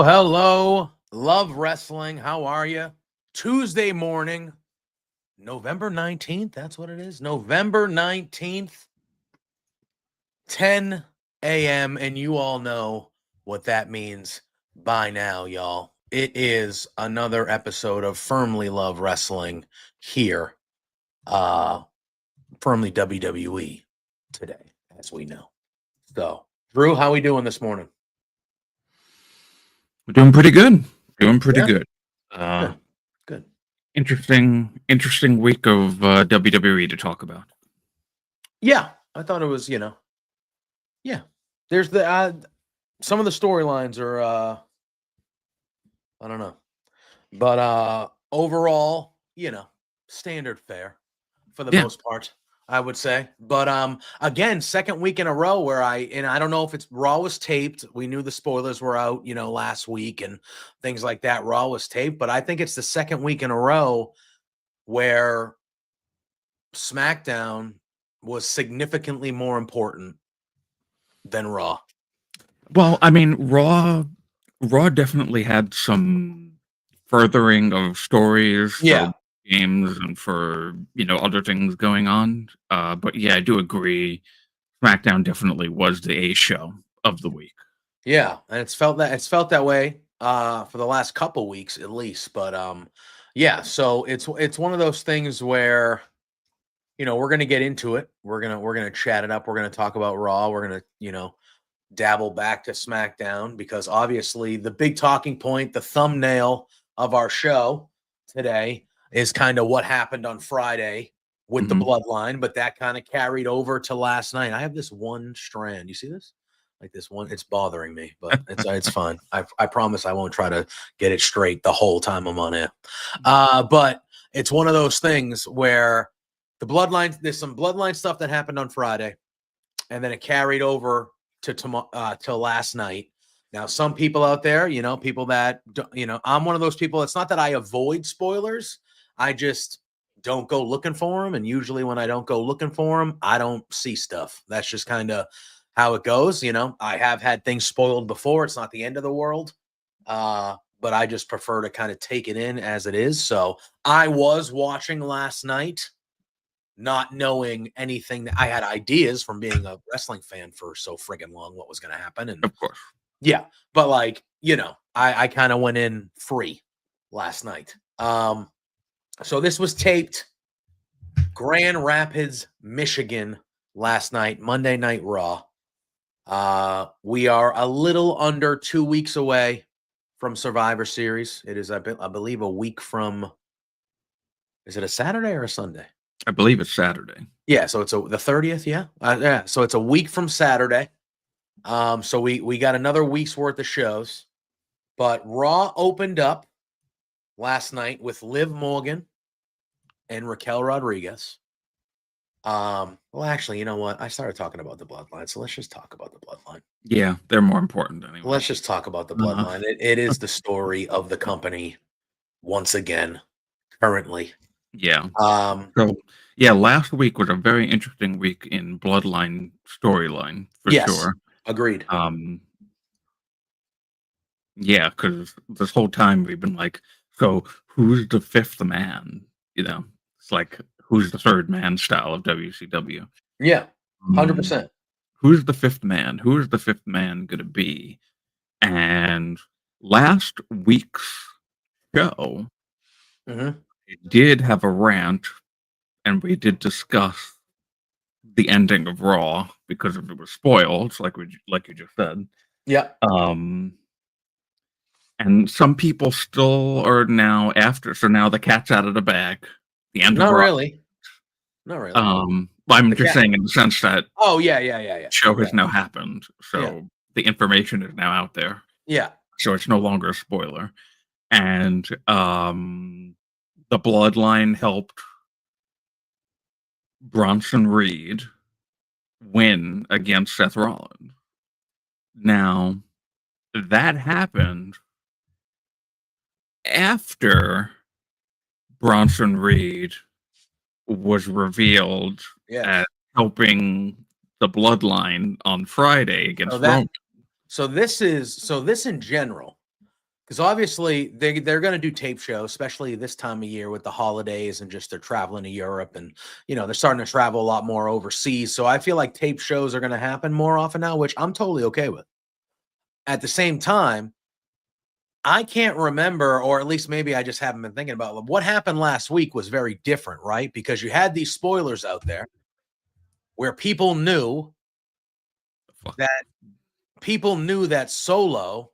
Hello. Love wrestling. How are you? Tuesday morning, November 19th. That's what it is. November 19th, 10 a.m. And you all know what that means by now, y'all. It is another episode of Firmly Love Wrestling here. Firmly WWE today, as we know. So, Drew, how we doing this morning? We're doing pretty good. Good. Good. Interesting week of WWE to talk about. Yeah, I thought it was, yeah. There's the some of the storylines are I don't know. But overall, standard fare for the most part, I would say. But again, second week in a row where I don't know if it's Raw was taped. We knew the spoilers were out, last week and things like that. Raw was taped, but I think it's the second week in a row where Smackdown was significantly more important than Raw. Well, I mean, Raw definitely had some furthering of stories for games and for other things going on. But yeah, I do agree. SmackDown definitely was the A show of the week. Yeah, and it's felt that way for the last couple weeks at least. But yeah, so it's one of those things where we're gonna get into it. We're gonna chat it up. We're gonna talk about Raw. We're gonna dabble back to SmackDown because obviously the big talking point, the thumbnail of our show today is kind of what happened on Friday with the Bloodline, but that kind of carried over to last night. I have this one strand. You see this? Like this one, it's bothering me, but it's fine. I promise I won't try to get it straight the whole time I'm on it. But it's one of those things where the Bloodline, there's some Bloodline stuff that happened on Friday, and then it carried over to last night. Now, some people out there, people that, I'm one of those people. It's not that I avoid spoilers. I just don't go looking for them. And usually when I don't go looking for them, I don't see stuff. That's just kind of how it goes. I have had things spoiled before. It's not the end of the world. But I just prefer to kind of take it in as it is. So I was watching last night, not knowing anything. That I had ideas from being a wrestling fan for so friggin' long what was going to happen. And of course. Yeah. But I kind of went in free last night. So this was taped Grand Rapids, Michigan last night, Monday Night Raw. We are a little under 2 weeks away from Survivor Series. It is, I believe, a week from, is it a Saturday or a Sunday? I believe it's Saturday. Yeah, so it's the 30th, yeah? Yeah, so it's a week from Saturday. So we got another week's worth of shows. But Raw opened up last night with Liv Morgan and Raquel Rodriguez. Well, actually, you know what? I started talking about the Bloodline, so let's just talk about the Bloodline. Yeah, they're more important anyway. Let's just talk about the Bloodline. It is the story of the company once again, currently. Yeah. So yeah, last week was a very interesting week in Bloodline storyline for sure. Agreed. Yeah, because this whole time we've been like, so who's the fifth man? It's like, who's the third man style of WCW? Yeah, 100%. Who's the fifth man? Who is the fifth man going to be? And last week's show did have a rant, and we did discuss the ending of Raw because of it was spoiled, like you just said. Yeah. And some people still are now after. So now the cat's out of the bag. The end of Not Raw. really. Not really. I'm just saying in the sense that yeah. show has now happened, so the information is now out there. Yeah. So it's no longer a spoiler. And the Bloodline helped Bronson Reed win against Seth Rollins. Now, that happened after Bronson Reed was revealed as helping the Bloodline on Friday against Roman. So this in general, because obviously they're going to do tape shows, especially this time of year with the holidays and just they're traveling to Europe and they're starting to travel a lot more overseas. So I feel like tape shows are going to happen more often now, which I'm totally okay with. At the same time, I can't remember, or at least maybe I just haven't been thinking about what happened last week was very different, right? Because you had these spoilers out there where people knew that Solo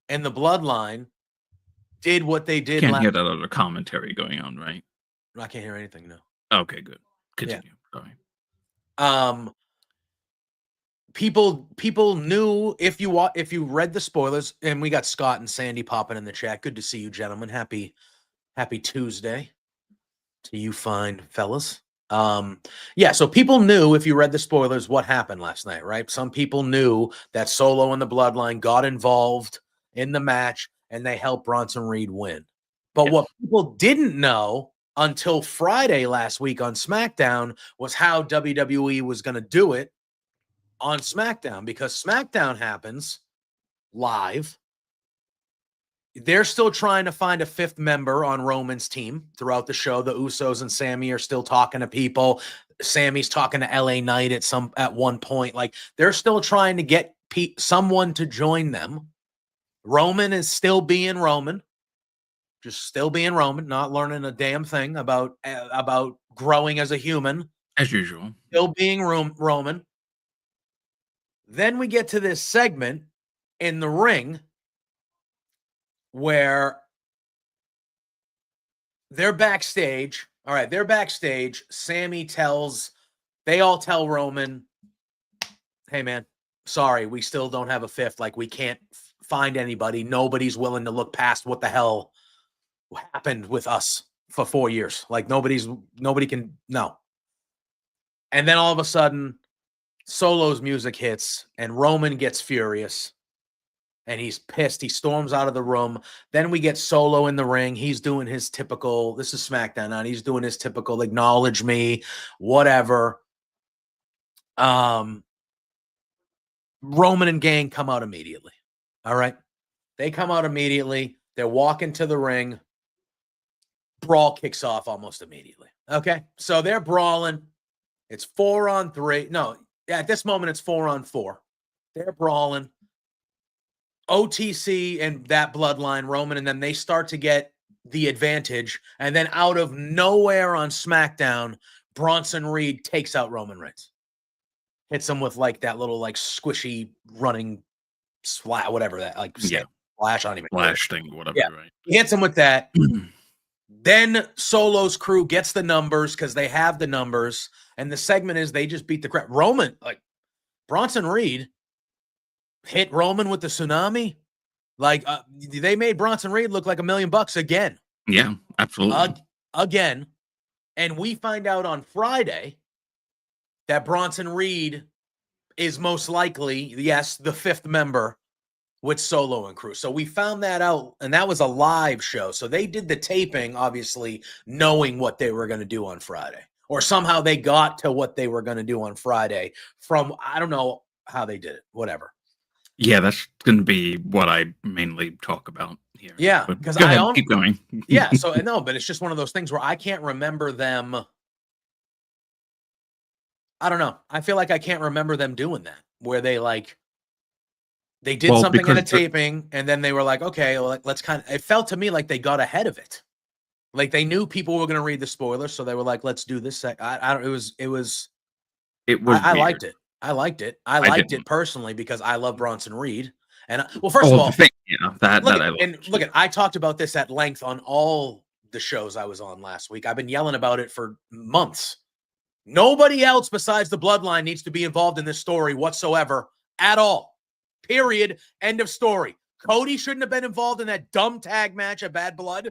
and the Bloodline did what they did. Can't hear that other commentary going on, right? I can't hear anything, no. Okay, good. Continue. Sorry. People knew if you read the spoilers, and we got Scott and Sandy popping in the chat. Good to see you, gentlemen. Happy Tuesday to you fine fellas. So people knew if you read the spoilers what happened last night, right? Some people knew that Solo and the Bloodline got involved in the match and they helped Bronson Reed win. But what people didn't know until Friday last week on SmackDown was how WWE was going to do it on SmackDown, because SmackDown happens live. They're still trying to find a fifth member on Roman's team throughout the show. The Usos and Sammy are still talking to people. Sammy's talking to LA Knight at one point. Like, they're still trying to get someone to join them. Roman is still being Roman. Just still being Roman, not learning a damn thing about growing as a human. As usual. Still being Roman. Then we get to this segment in the ring where they're backstage. All right, they're backstage. They all tell Roman, hey, man, sorry, we still don't have a fifth. Like, we can't find anybody. Nobody's willing to look past what the hell happened with us for 4 years. Like, nobody can, no. And then all of a sudden, Solo's music hits, and Roman gets furious. And he's pissed. He storms out of the room. Then we get Solo in the ring. He's doing his typical, this is SmackDown now, and he's doing his typical acknowledge me, whatever. Roman and gang come out immediately. All right. They come out immediately. They're walking to the ring. Brawl kicks off almost immediately. Okay. So they're brawling. It's 4-on-3. No, at this moment, it's 4-on-4. They're brawling. OTC and that Bloodline, Roman, and then they start to get the advantage. And then out of nowhere on SmackDown, Bronson Reed takes out Roman Reigns. Hits him with like that little like squishy running splash, whatever that, like splash, I don't even know. Flash thing, whatever, right? He hits him with that. Then Solo's crew gets the numbers because they have the numbers. And the segment is they just beat the crap. Roman, like Bronson Reed, hit Roman with the tsunami. Like, they made Bronson Reed look like $1 million again. Yeah, absolutely. Again. And we find out on Friday that Bronson Reed is most likely, yes, the fifth member with Solo and crew. So we found that out, and that was a live show. So they did the taping, obviously, knowing what they were going to do on Friday. Or somehow they got to what they were going to do on Friday from, I don't know how they did it, whatever. Yeah, that's going to be what I mainly talk about here. Yeah, because keep going. Yeah, so no, but it's just one of those things where I can't remember them. I don't know. I feel like I can't remember them doing that, where they did something in a taping, and then they were like, okay, well, let's it felt to me like they got ahead of it. Like they knew people were going to read the spoilers, so they were like, "Let's do this." I don't. It was. I weird. liked it. I liked it. I liked it personally because I love Bronson Reed. And well, first of all, I talked about this at length on all the shows I was on last week. I've been yelling about it for months. Nobody else besides the Bloodline needs to be involved in this story whatsoever at all. Period. End of story. Cody shouldn't have been involved in that dumb tag match at Bad Blood.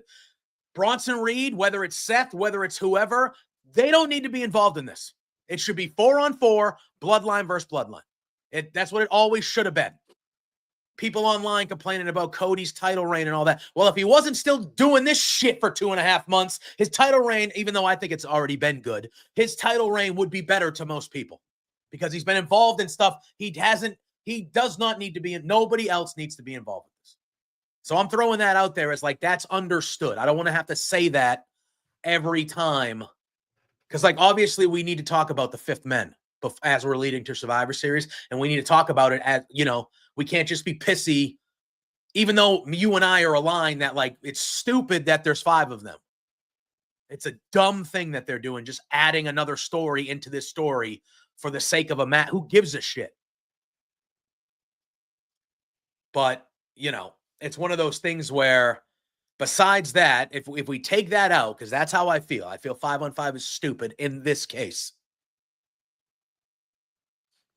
Bronson Reed, whether it's Seth, whether it's whoever, they don't need to be involved in this. It should be 4-on-4, Bloodline versus Bloodline. That's what it always should have been. People online complaining about Cody's title reign and all that. Well, if he wasn't still doing this shit for 2.5 months, his title reign, even though I think it's already been good, his title reign would be better to most people because he's been involved in stuff he does not need to be in. Nobody else needs to be involved with this. So I'm throwing that out there as like, that's understood. I don't want to have to say that every time. Because, like, obviously we need to talk about the fifth men as we're leading to Survivor Series. And we need to talk about it as, we can't just be pissy, even though you and I are aligned that, like, it's stupid that there's 5 of them. It's a dumb thing that they're doing, just adding another story into this story for the sake of a match. Who gives a shit? But, it's one of those things where, besides that, if we take that out, because that's how I feel 5-on-5 is stupid in this case.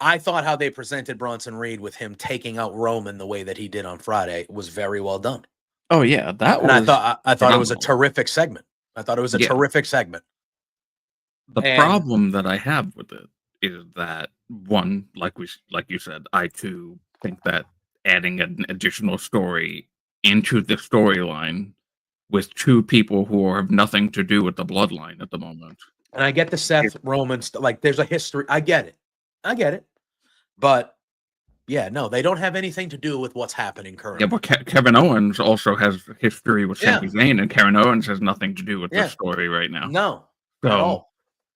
I thought how they presented Bronson Reed with him taking out Roman the way that he did on Friday was very well done. Oh yeah, I thought it was a terrific segment. Terrific segment. The problem that I have with it is that one, like you said, I too think that adding an additional story into the storyline with 2 people who have nothing to do with the Bloodline at the moment. And I get the Seth Roman like there's a history. I get it. But yeah, no, they don't have anything to do with what's happening currently. Yeah, but Kevin Owens also has history with Sami Zayn, and Kevin Owens has nothing to do with this story right now. No, at all.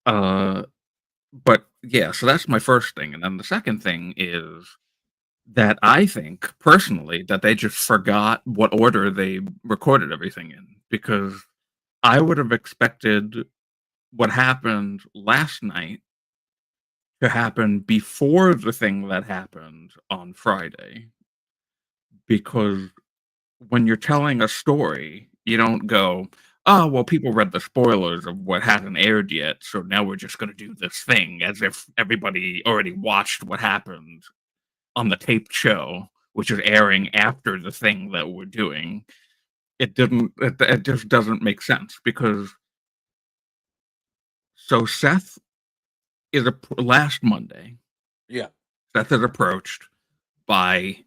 But yeah, so that's my first thing. And then the second thing is that I think personally that they just forgot what order they recorded everything in, because I would have expected what happened last night to happen before the thing that happened on Friday. Because when you're telling a story, you don't go, oh, well, people read the spoilers of what hasn't aired yet, so now we're just going to do this thing as if everybody already watched what happened on the taped show, which is airing after the thing that we're doing. It just doesn't make sense, because so Seth is last Monday. Yeah. Seth is approached by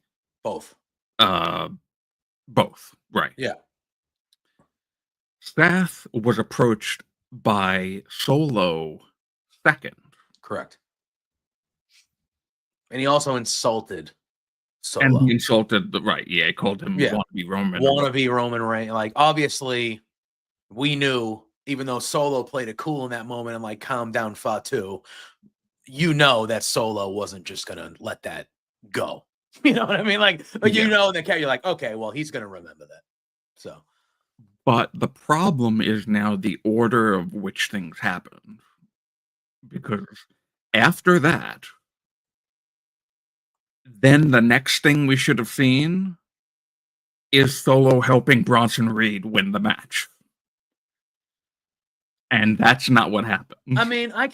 both. Both, right. Yeah. Seth was approached by Solo second. Correct. And he also insulted Solo. And he insulted he called him wannabe Roman. Wannabe Roman Reigns. Like, obviously, we knew, even though Solo played it cool in that moment and like calm down Fatu, that Solo wasn't just gonna let that go. You know what I mean? Like, you're like, okay, well, he's gonna remember that. So, but the problem is now the order of which things happened, because after that, then the next thing we should have seen is Solo helping Bronson Reed win the match. And that's not what happened. I mean, I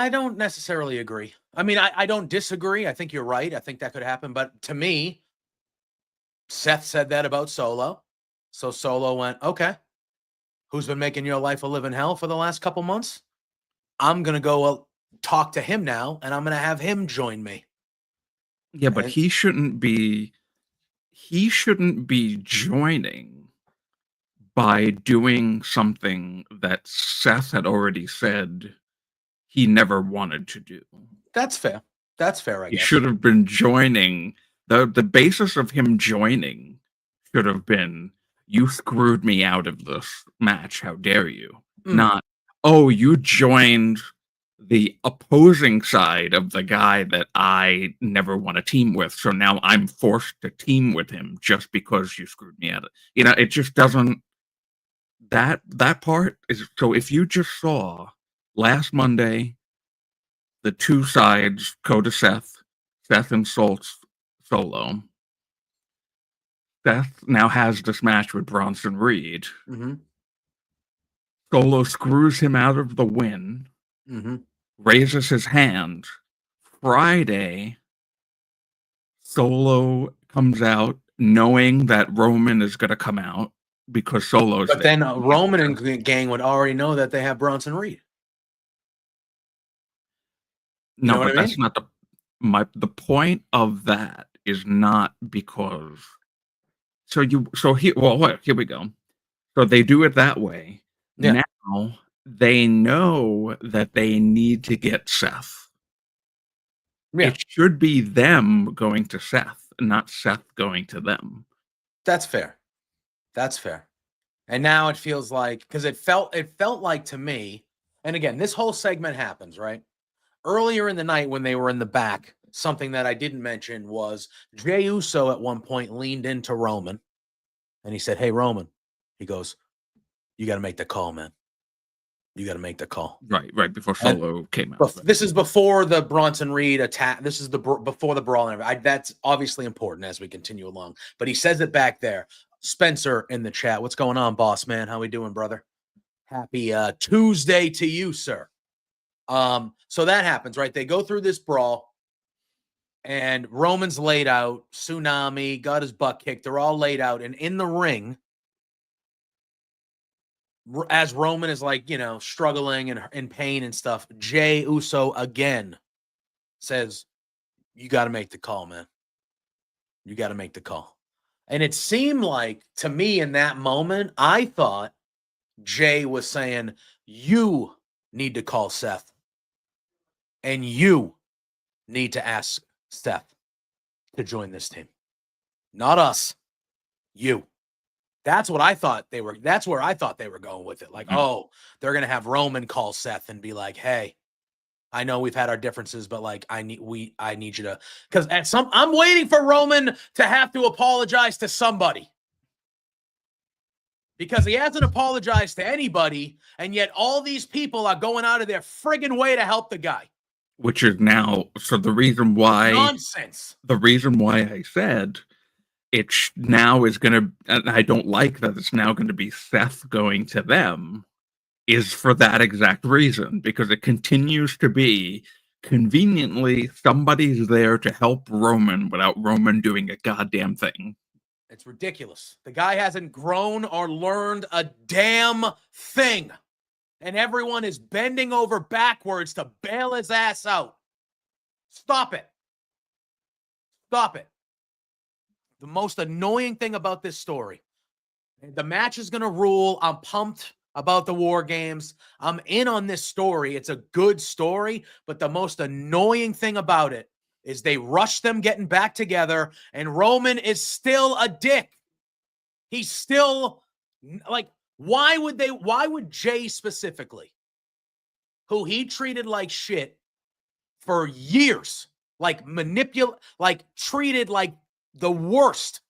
don't necessarily agree. I mean, I don't disagree. I think you're right. I think that could happen. But to me, Seth said that about Solo. So Solo went, okay, who's been making your life a living hell for the last couple months? I'm going to go talk to him now, and I'm going to have him join me. Yeah, but he shouldn't be joining by doing something that Seth had already said he never wanted to do. That's fair. I guess. He should have been joining. The basis of him joining should have been, you screwed me out of this match. How dare you? Not, oh, you joined the opposing side of the guy that I never want to team with, so now I'm forced to team with him just because you screwed me out of it. It just doesn't that part is so. If you just saw last Monday, the two sides go to Seth insults Solo. Seth now has this match with Bronson Reed. Mm-hmm. Solo screws him out of the win, raises his hand. Friday, Solo comes out knowing that Roman is going to come out because Solo's But there. then Roman and gang would already know that they have Bronson Reed. You know No, what but I that's mean? not the point of that is not because here we go. So they do it that way. Yeah. Now they know that they need to get Seth. Yeah. It should be them going to Seth, not Seth going to them. That's fair. That's fair. And now it feels like, because it felt like to me, and again, this whole segment happens, right? Earlier in the night when they were in the back, something that I didn't mention was Jey Uso at one point leaned into Roman and he said, "Hey, Roman," he goes, "You got to make the call, man. You got to make the call." Right before Solo came out. But this is before the Bronson Reed attack. This is before the brawl. And that's obviously important as we continue along. But he says it back there. Spencer in the chat. What's going on, boss man? How we doing, brother? Happy Tuesday to you, sir. So that happens, right? They go through this brawl, and Roman's laid out. Tsunami got his butt kicked. They're all laid out, and in the ring, as Roman is like, struggling and in pain and stuff, Jey Uso again says, "You got to make the call, man. You got to make the call." And it seemed like to me in that moment, I thought Jey was saying, "You need to call Seth, and you need to ask Seth to join this team. Not us, you." That's what I thought that's where I thought they were going with it. Like, oh, they're going to have Roman call Seth and be like, "Hey, I know we've had our differences, but like, I need you to," because I'm waiting for Roman to have to apologize to somebody, because he hasn't apologized to anybody. And yet all these people are going out of their friggin' way to help the guy. Which is now, so the reason why nonsense. The reason why I said it now is going to, and I don't like that it's now going to be Seth going to them, is for that exact reason, because it continues to be conveniently somebody's there to help Roman without Roman doing a goddamn thing. It's ridiculous. The guy hasn't grown or learned a damn thing, and everyone is bending over backwards to bail his ass out. Stop it. Stop it. The most annoying thing about this story, the match is going to rule. I'm pumped about the War Games. I'm in on this story. It's a good story, but the most annoying thing about it is they rush them getting back together, and Roman is still a dick. He's still like, why would Jey specifically, who he treated like shit for years, like treated like the worst,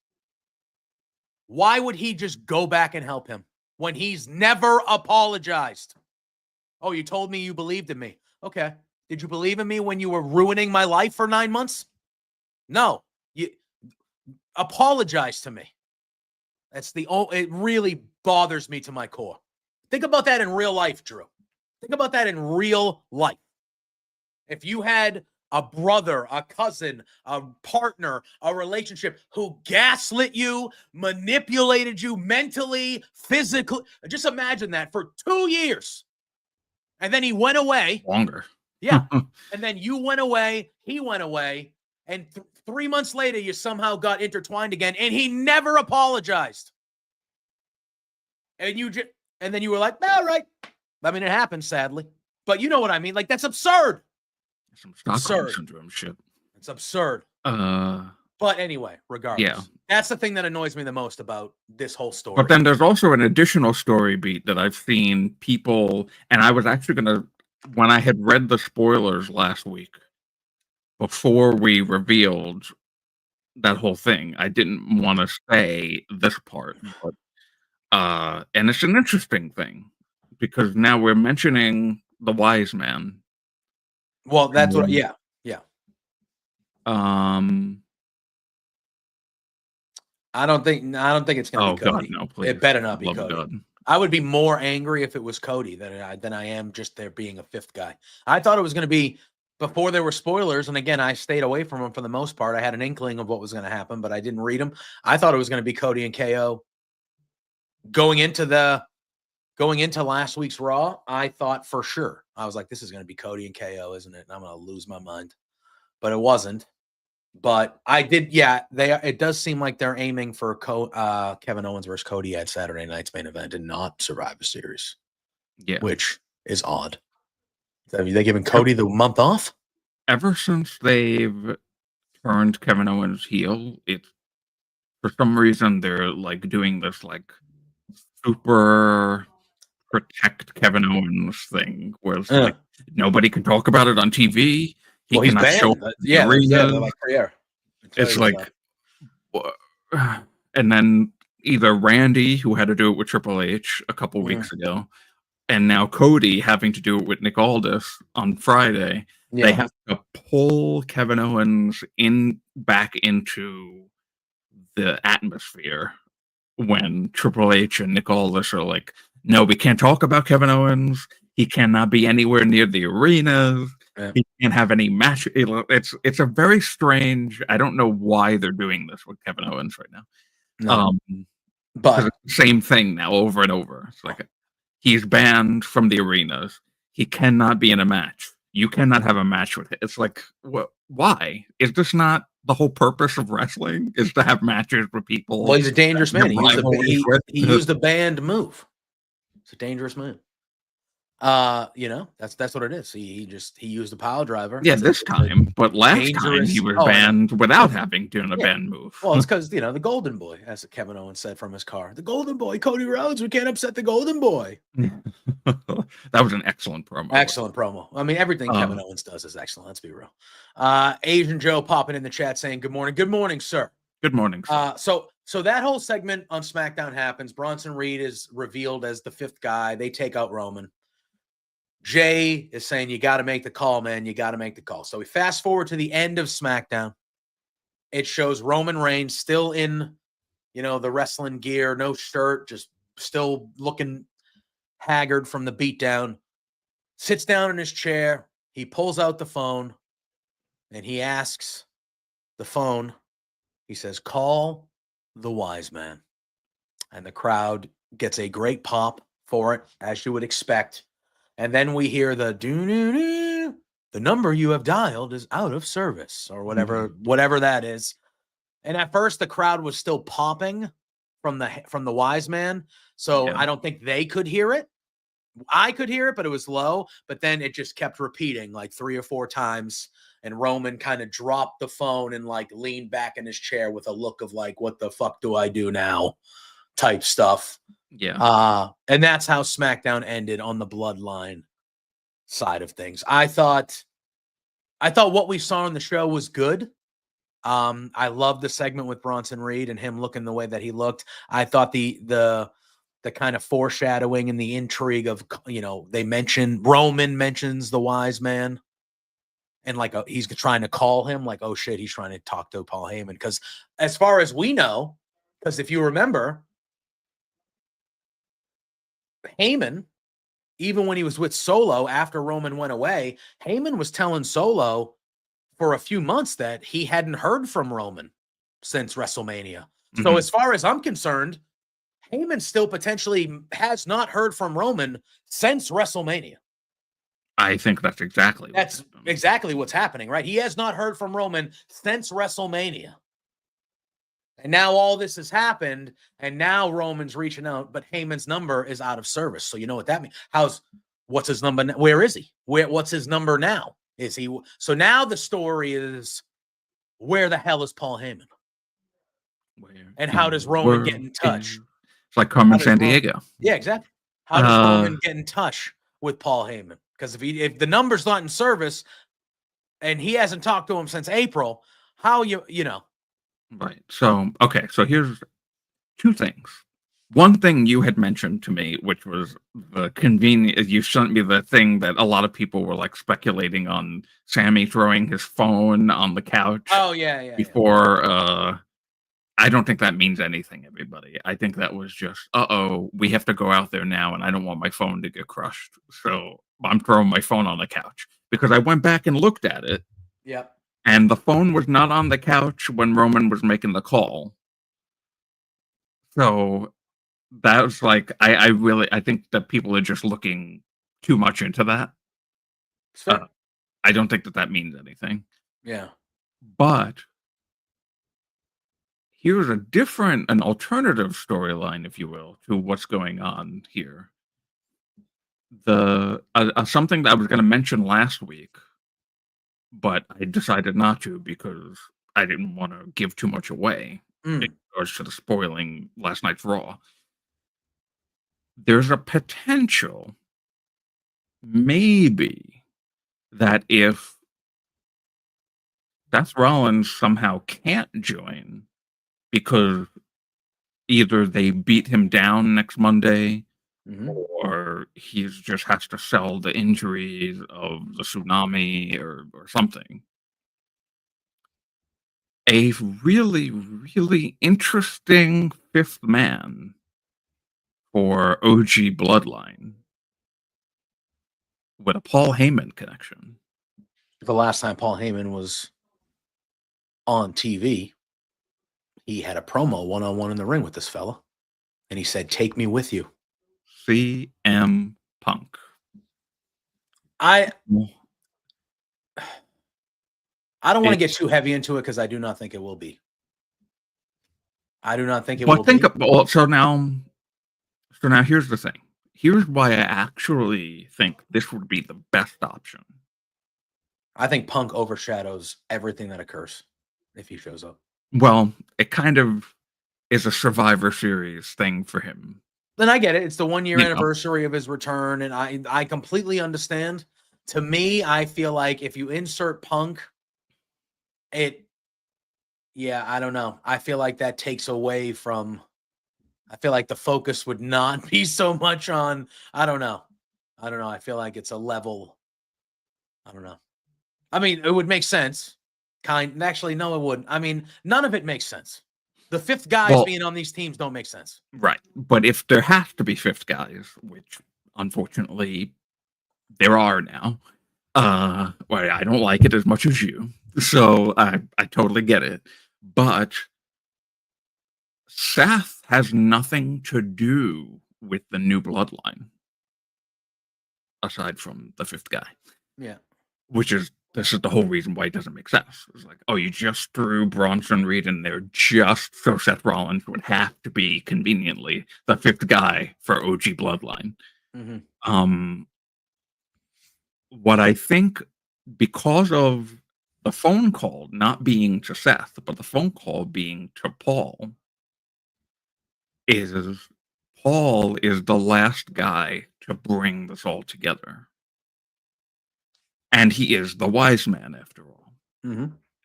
why would he just go back and help him when he's never apologized? "Oh, you told me you believed in me." Okay. Did you believe in me when you were ruining my life for 9 months? No. You apologize to me. It really bothers me to my core. Think about that in real life, Drew. Think about that in real life. If you had a brother, a cousin, a partner, a relationship who gaslit you, manipulated you mentally, physically, just imagine that for 2 years. And then he went away. Longer. Yeah. And then you went away, he went away, and 3 months later, you somehow got intertwined again, and he never apologized. And then you were like, "All right." I mean, it happens, sadly. But you know what I mean? Like, that's absurd. Some Stockholm syndrome shit. It's absurd. But anyway, regardless, that's the thing that annoys me the most about this whole story. But then there's also an additional story beat that I've seen people, and I was actually going to, when I had read the spoilers last week, before we revealed that whole thing, I didn't want to say this part, but And it's an interesting thing because now we're mentioning the wise man. Well, that's what. Yeah. Um. I don't think it's going to be Cody. God, no! Please, It better not be love Cody. God. I would be more angry if it was Cody than I am just there being a fifth guy. I thought it was going to be before there were spoilers, and again, I stayed away from them for the most part. I had an inkling of what was going to happen, but I didn't read them. I thought it was going to be Cody and KO going into last week's Raw. I thought for sure. I was like, this is going to be Cody and KO, isn't it? And I'm going to lose my mind, but it wasn't. But I did, yeah. It does seem like they're aiming for Kevin Owens versus Cody at Saturday night's main event and not Survivor Series. Yeah, which is odd. Are they giving Cody the month off? Ever since they've turned Kevin Owens heel, it's for some reason they're like doing this like super protect Kevin Owens thing, where it's like nobody can talk about it on TV. He he's cannot banned. show Yeah, they're like, yeah. It's like, and then either Randy, who had to do it with Triple H a couple weeks ago, and now Cody having to do it with Nick Aldis on Friday. Yeah. They have to pull Kevin Owens back into the atmosphere when Triple H and Nick Aldis are like, no, we can't talk about Kevin Owens. He cannot be anywhere near the arenas. Yeah. He can't have any match. It's a very strange. I don't know why they're doing this with Kevin Owens right now. No. But it's the same thing now over and over. It's like he's banned from the arenas. He cannot be in a match. You cannot have a match with him. It's like, what? Why? Is this not the whole purpose of wrestling? Is to have matches with people? Well, he's a dangerous man. He used a banned move. It's a dangerous move. That's what it is. He used a pile driver. Yeah, this time, but last time he was banned without having done a banned move. Well, it's because the Golden Boy, as Kevin Owens said from his car, the Golden Boy, Cody Rhodes. We can't upset the Golden Boy. That was an excellent promo. Excellent promo. I mean, everything Kevin Owens does is excellent. Let's be real. Asian Joe popping in the chat saying, "Good morning, good morning, sir." Good morning. Sir. So that whole segment on SmackDown happens. Bronson Reed is revealed as the fifth guy. They take out Roman. Jay is saying, you got to make the call, man. You got to make the call. So we fast forward to the end of SmackDown. It shows Roman Reigns still in, the wrestling gear, no shirt, just still looking haggard from the beatdown. Sits down in his chair. He pulls out the phone and he asks the phone, he says, call the wise man. And the crowd gets a great pop for it, as you would expect. And then we hear the doo-doo-doo. The number you have dialed is out of service, or whatever that is. And at first, the crowd was still popping from the wise man, so I don't think they could hear it. I could hear it, but it was low. But then it just kept repeating like 3 or 4 times, and Roman kind of dropped the phone and like leaned back in his chair with a look of like, "What the fuck do I do now?" type stuff. Yeah. And that's how SmackDown ended on the Bloodline side of things. I thought what we saw on the show was good. I loved the segment with Bronson Reed and him looking the way that he looked. I thought the kind of foreshadowing and the intrigue of, Roman mentions the wise man and like he's trying to call him like, oh shit, he's trying to talk to Paul Heyman. Because as far as we know, because if you remember, Heyman, even when he was with Solo after Roman went away, Heyman was telling Solo for a few months that he hadn't heard from Roman since WrestleMania. Mm-hmm. So as far as I'm concerned, Heyman still potentially has not heard from Roman since WrestleMania. I think that's exactly what's happening, right? He has not heard from Roman since WrestleMania. And now all this has happened, and now Roman's reaching out, but Heyman's number is out of service. So you know what that means? What's his number? Where is he? What's his number now? Is he? So now the story is, where the hell is Paul Heyman? And how does Roman get in touch? It's like Carmen Sandiego. Yeah, exactly. How does Roman get in touch with Paul Heyman? Because if the number's not in service, and he hasn't talked to him since April, how you know? Right. So, okay. So here's 2 things. One thing you had mentioned to me, which was the convenient, you sent me the thing that a lot of people were like speculating on Sammy throwing his phone on the couch Oh yeah. before. I don't think that means anything, everybody. I think that was just, we have to go out there now, and I don't want my phone to get crushed. So I'm throwing my phone on the couch because I went back and looked at it. Yep. And the phone was not on the couch when Roman was making the call. So that was like, I think that people are just looking too much into that. It's fair. I don't think that means anything. Yeah. But here's an alternative storyline, if you will, to what's going on here. Something that I was going to mention last week, but I decided not to because I didn't want to give too much away in regards to the spoiling last night's Raw. There's a potential, maybe, that if Seth Rollins somehow can't join because either they beat him down next Monday or he just has to sell the injuries of the tsunami or something. A really, really interesting fifth man for OG Bloodline with a Paul Heyman connection. The last time Paul Heyman was on TV, he had a promo one-on-one in the ring with this fella, and he said, "Take me with you." CM Punk. I don't want to get too heavy into it because I do not think it will be. I do not think it will be. So now here's the thing. Here's why I actually think this would be the best option. I think Punk overshadows everything that occurs if he shows up. Well, it kind of is a Survivor Series thing for him. Then I get it. It's the 1 year anniversary of his return, and I completely understand. To me, I feel like if you insert Punk, I don't know. I feel like that takes away from. I feel like the focus would not be so much on. I don't know. I feel like it's a level. I don't know. I mean, it would make sense. Actually, no, it wouldn't. I mean, none of it makes sense. The fifth guys being on these teams don't make sense. Right. But if there has to be fifth guys, which unfortunately there are now, well, I don't like it as much as you. So I totally get it. But Seth has nothing to do with the new bloodline aside from the fifth guy. Yeah. This is the whole reason why it doesn't make sense. It's like, you just threw Bronson Reed in there just so Seth Rollins would have to be conveniently the fifth guy for OG Bloodline. What I think, because of the phone call not being to Seth, but the phone call being to Paul, is Paul is the last guy to bring this all together. And he is the wise man, after all.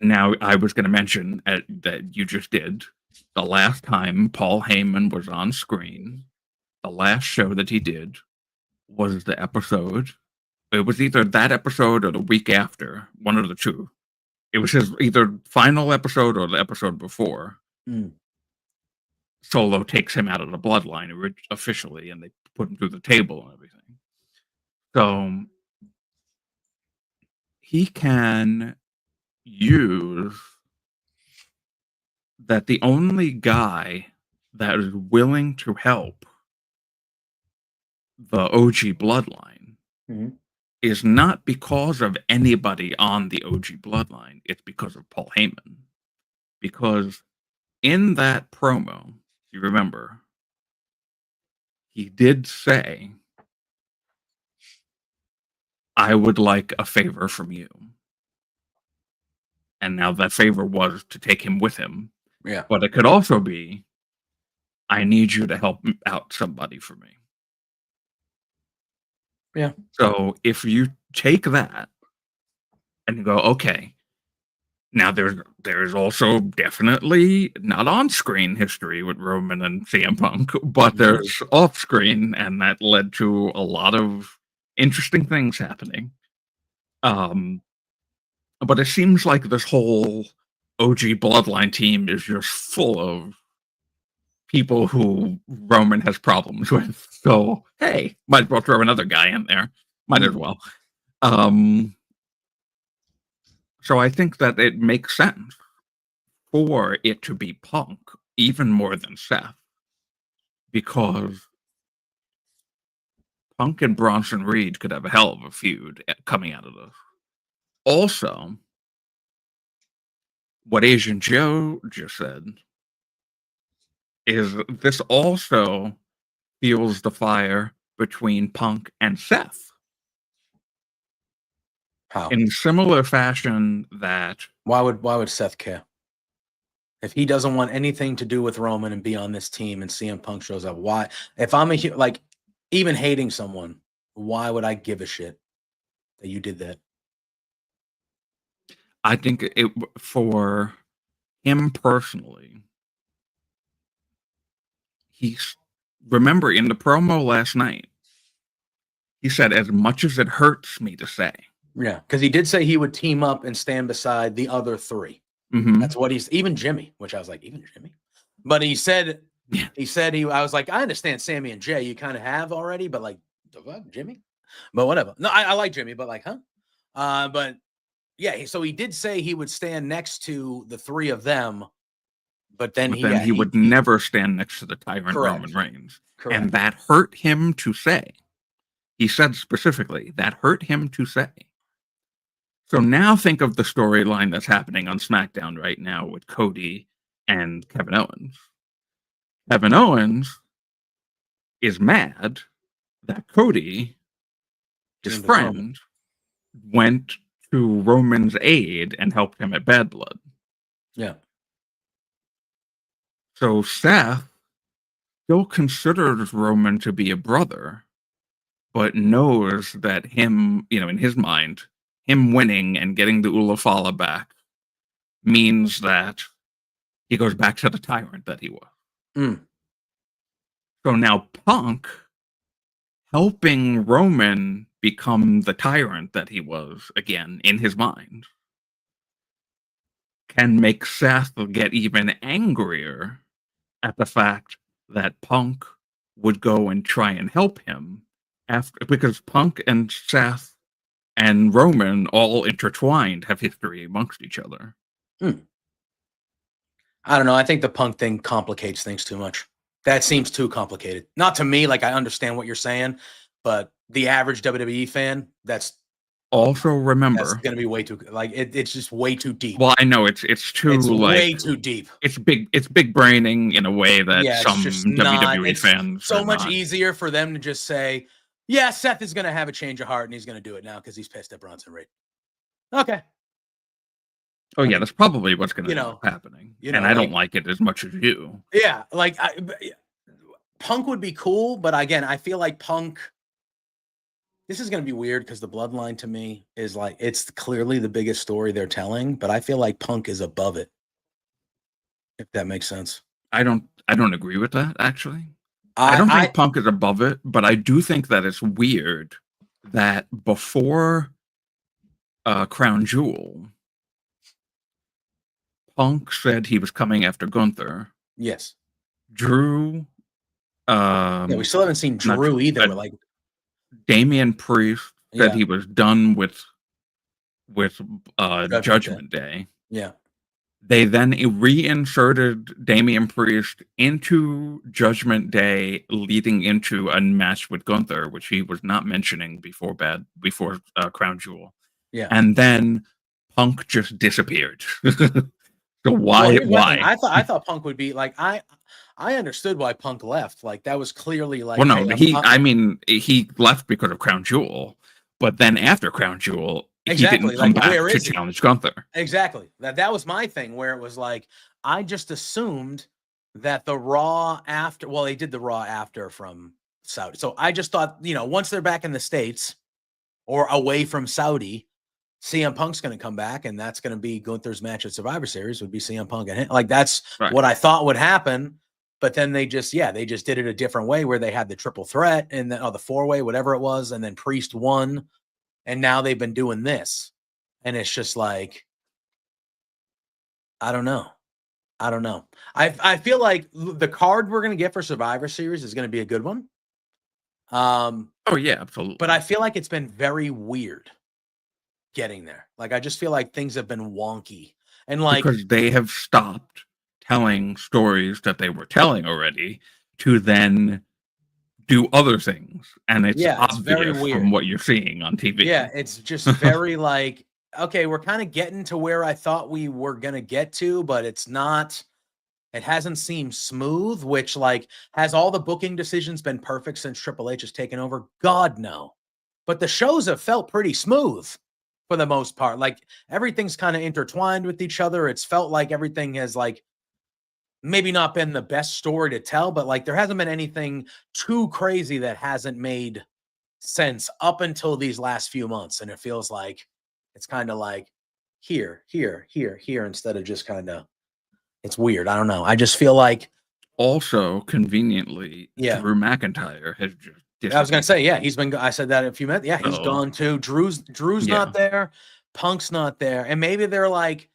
Now, I was going to mention that you just did. The last time Paul Heyman was on screen, the last show that he did was the episode. It was either that episode or the week after, one of the two. It was his either final episode or the episode before. Solo takes him out of the bloodline officially, and they put him through the table and everything. So he can use that the only guy that is willing to help the OG bloodline is not because of anybody on the OG bloodline. It's because of Paul Heyman. Because in that promo, you remember, he did say, "I would like a favor from you." And now that favor was to take him with him. Yeah. But it could also be, "I need you to help out somebody for me." Yeah. So if you take that and you go, okay, Now there's also definitely not on-screen history with Roman and CM Punk, but there's off-screen, and that led to a lot of interesting things happening. But it seems like this whole OG Bloodline team is just full of people who Roman has problems with. So hey, might as well throw another guy in there. Might as well. So I think that it makes sense for it to be Punk even more than Seth, because Punk and Bronson Reed could have a hell of a feud coming out of this. Also, what Asian Joe just said is this also fuels the fire between Punk and Seth. How? In similar fashion that... Why would Seth care? If he doesn't want anything to do with Roman and be on this team and CM Punk shows up, why? If I'm even hating someone, why would I give a shit that you did that? I think for him personally, remember in the promo last night, he said, as much as it hurts me to say. Yeah, because he did say he would team up and stand beside the other three. Mm-hmm. That's what even Jimmy, which I was like, even Jimmy? But I was like, I understand Sammy and Jay, you kind of have already, but like, Jimmy? But whatever. No, I like Jimmy, but like, huh? But yeah, so he did say he would stand next to the three of them, but then he would never stand next to the tyrant Roman Reigns. Correct. And that hurt him to say. He said specifically, that hurt him to say. So now think of the storyline that's happening on SmackDown right now with Cody and Kevin Owens. Kevin Owens is mad that Cody, his friend, went to Roman's aid and helped him at Bad Blood. Yeah. So Seth still considers Roman to be a brother, but knows that him, in his mind, him winning and getting the Ulafala back means that he goes back to the tyrant that he was. So now Punk helping Roman become the tyrant that he was again in his mind can make Seth get even angrier at the fact that Punk would go and try and help him because Punk and Seth and Roman, all intertwined, have history amongst each other. I don't know. I think the Punk thing complicates things too much. That seems too complicated. Not to me, like I understand what you're saying, but the average WWE fan, that's also remember that's going to be way too it's just way too deep. Well, I know it's way too deep. It's big braining in a way that some WWE fans so much easier for them to just say, yeah, Seth is going to have a change of heart and he's going to do it now because he's pissed at Bronson Reed. Okay. Oh yeah, that's probably what's going to end up happening. And I don't like it as much as you. Yeah, Punk would be cool, but again, I feel like Punk. This is going to be weird because the Bloodline to me is it's clearly the biggest story they're telling, but I feel like Punk is above it. If that makes sense. I don't agree with that actually. I don't think Punk is above it, but I do think that it's weird that before Crown Jewel, Punk said he was coming after Gunther. Yes. Drew. We still haven't seen Drew either. Damian Priest said he was done with Judgment Day. Yeah. They then reinserted Damian Priest into Judgment Day, leading into a match with Gunther, which he was not mentioning before Crown Jewel. Yeah. And then Punk just disappeared. So why? I thought Punk would be I understood why Punk left. That was clearly Well, no, he left because of Crown Jewel, but then after Crown Jewel, he didn't come back to challenge Gunther. Exactly. That was my thing, where it was I just assumed that the Raw after, they did the Raw after from Saudi. So I just thought, once they're back in the States or away from Saudi, CM Punk's going to come back, and that's going to be Gunther's match at Survivor Series would be CM Punk and him. Like that's what I thought would happen. But then they just did it a different way where they had the triple threat and the 4-way, whatever it was. And then Priest won. And now they've been doing this. And it's just like, I don't know. I feel like the card we're going to get for Survivor Series is going to be a good one. Oh yeah, absolutely. But I feel like it's been very weird getting there. Like, I just feel like things have been wonky. And like, because they have stopped telling stories that they were telling already to then do other things. And it's obvious very weird from what you're seeing on TV. Yeah, it's just very like, okay, we're kind of getting to where I thought we were going to get to, but it's not, it hasn't seemed smooth, which like, has all the booking decisions been perfect since Triple H has taken over? God, no. But the shows have felt pretty smooth for the most part. Like everything's kind of intertwined with each other. It's felt like everything has like maybe not been the best story to tell, but like there hasn't been anything too crazy that hasn't made sense up until these last few months. And it feels like it's kind of like here, instead of just kind of, it's weird. I don't know. I just feel like also conveniently, Drew McIntyre has just, I was going to say, he's been, I said that a few minutes. Yeah, he's gone too. Drew's not there. Punk's not there. And maybe they're like,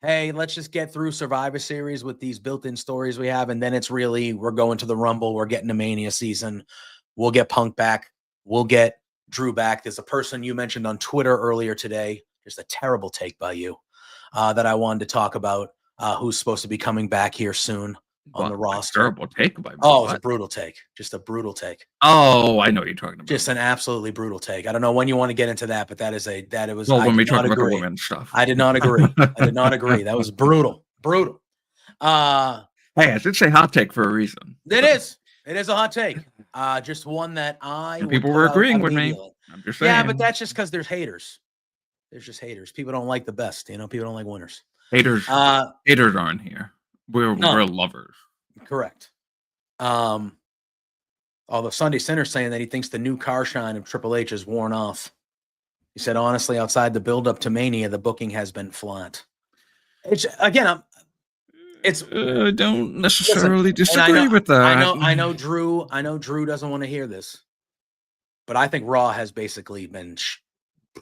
hey, let's just get through Survivor Series with these built-in stories we have. And then it's really, we're going to the Rumble. We're getting to Mania season. We'll get Punk back. We'll get Drew back. There's a person you mentioned on Twitter earlier today, just a terrible take by you, that I wanted to talk about, who's supposed to be coming back here soon on the roster. Terrible take by me. Oh, it was a brutal take. Just a brutal take. Oh, I know what you're talking about. Just an absolutely brutal take. I don't know when you want to get into that, but it was. Well, when we talk about the women's stuff, I did not agree. That was brutal. Hey, I should say hot take for a reason. It is a hot take. Just one that people were agreeing with me. I'm just saying. Yeah, but that's just because there's haters. There's just haters. People don't like the best. People don't like winners. Haters aren't here. We're lovers. Correct. Although Sunday Sinner's saying that he thinks the new car shine of Triple H is worn off. He said, honestly, outside the build-up to Mania, the booking has been flat. It's again, don't necessarily disagree with that. I know Drew doesn't want to hear this, but I think Raw has basically been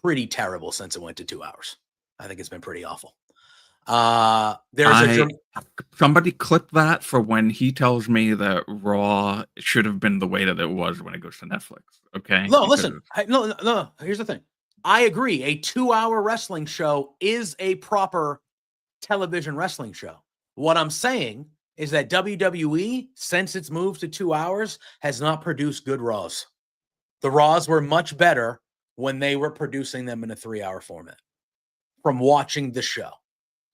pretty terrible since it went to 2 hours. I think it's been pretty awful. Somebody clip that for when he tells me that Raw should have been the way that it was when it goes to Netflix. Okay. No, listen. No. Here's the thing. I agree. A 2-hour wrestling show is a proper television wrestling show. What I'm saying is that WWE, since its move to 2 hours, has not produced good Raws. The Raws were much better when they were producing them in a 3-hour format. From watching the show.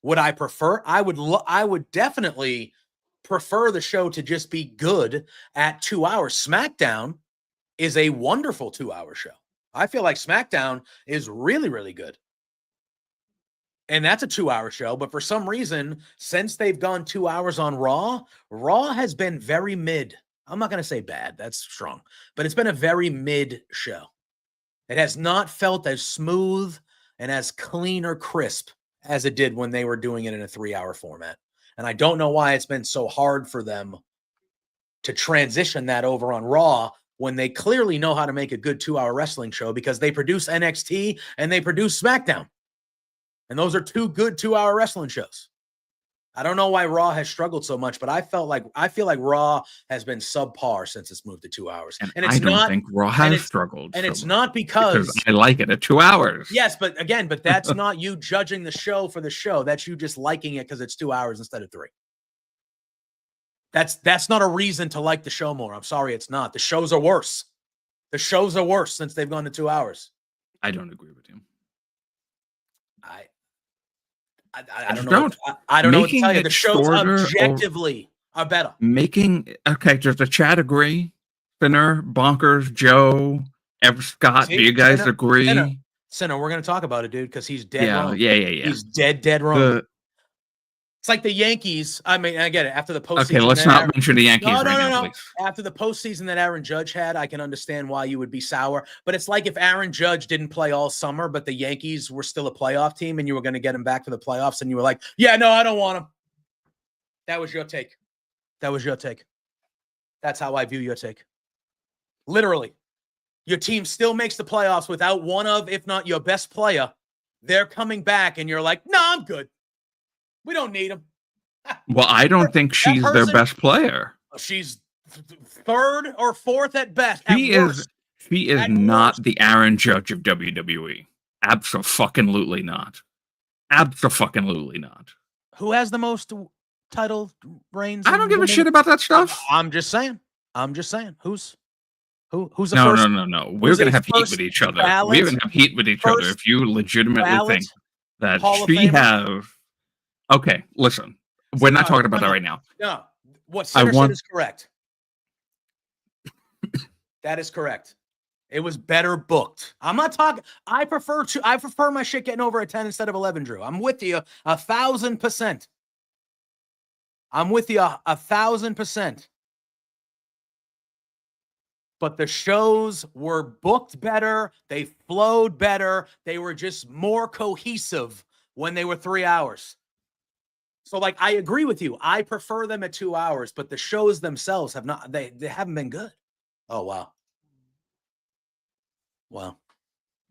Would I prefer? I would definitely prefer the show to just be good at 2 hours. Smackdown is a wonderful 2-hour show. I feel like Smackdown is really, really good. And that's a 2-hour show. But for some reason, since they've gone 2 hours on Raw has been very mid. I'm not going to say bad. That's strong. But it's been a very mid show. It has not felt as smooth and as clean or crisp as it did when they were doing it in a 3-hour format. And I don't know why it's been so hard for them to transition that over on Raw when they clearly know how to make a good 2-hour wrestling show because they produce NXT and they produce SmackDown. And those are two good 2-hour wrestling shows. I don't know why Raw has struggled so much, but I feel like Raw has been subpar since it's moved to 2 hours. And it's I don't think Raw has struggled. And it's not because I like it at 2 hours. Yes, but that's not you judging the show for the show. That's you just liking it because it's 2 hours instead of 3. That's not a reason to like the show more. I'm sorry, it's not. The shows are worse. The shows are worse since they've gone to 2 hours. I don't agree with you. I don't know. I don't know what to tell you. The shows objectively are better. Does the chat agree? Sinner, Bonkers, Joe, Scott, do you guys agree? Sinner, we're going to talk about it, dude, because he's dead wrong. Yeah. He's dead wrong. It's like the Yankees. I mean, I get it. After the postseason. Okay, let's not mention the Yankees right now, please. After the postseason that Aaron Judge had, I can understand why you would be sour. But it's like if Aaron Judge didn't play all summer, but the Yankees were still a playoff team and you were going to get him back for the playoffs and you were like, yeah, no, I don't want him. That was your take. That was your take. That's how I view your take. Literally. Your team still makes the playoffs without one of, if not your best player. They're coming back and you're like, no, I'm good. We don't need him. Well, I don't think she's their best player. She's third or fourth at best. She is not the Aaron Judge of WWE. Abso-fucking-lutely not. Abso-fucking-lutely not. Who has the most title reigns? I don't give a shit about that stuff. I'm just saying. Who's the first? No. We're going to have heat with each other. We're going to have heat with each other if you legitimately think that she has... Okay, listen. We're not talking about that right now. No. What Sinner said is correct. That is correct. It was better booked. I'm not talking. I prefer my shit getting over a 10 instead of 11, Drew. I'm with you 1,000%. I'm with you 1,000%. But the shows were booked better. They flowed better. They were just more cohesive when they were 3 hours. So, like, I agree with you. I prefer them at 2 hours, but the shows themselves have not, they haven't been good. Oh, wow. Wow.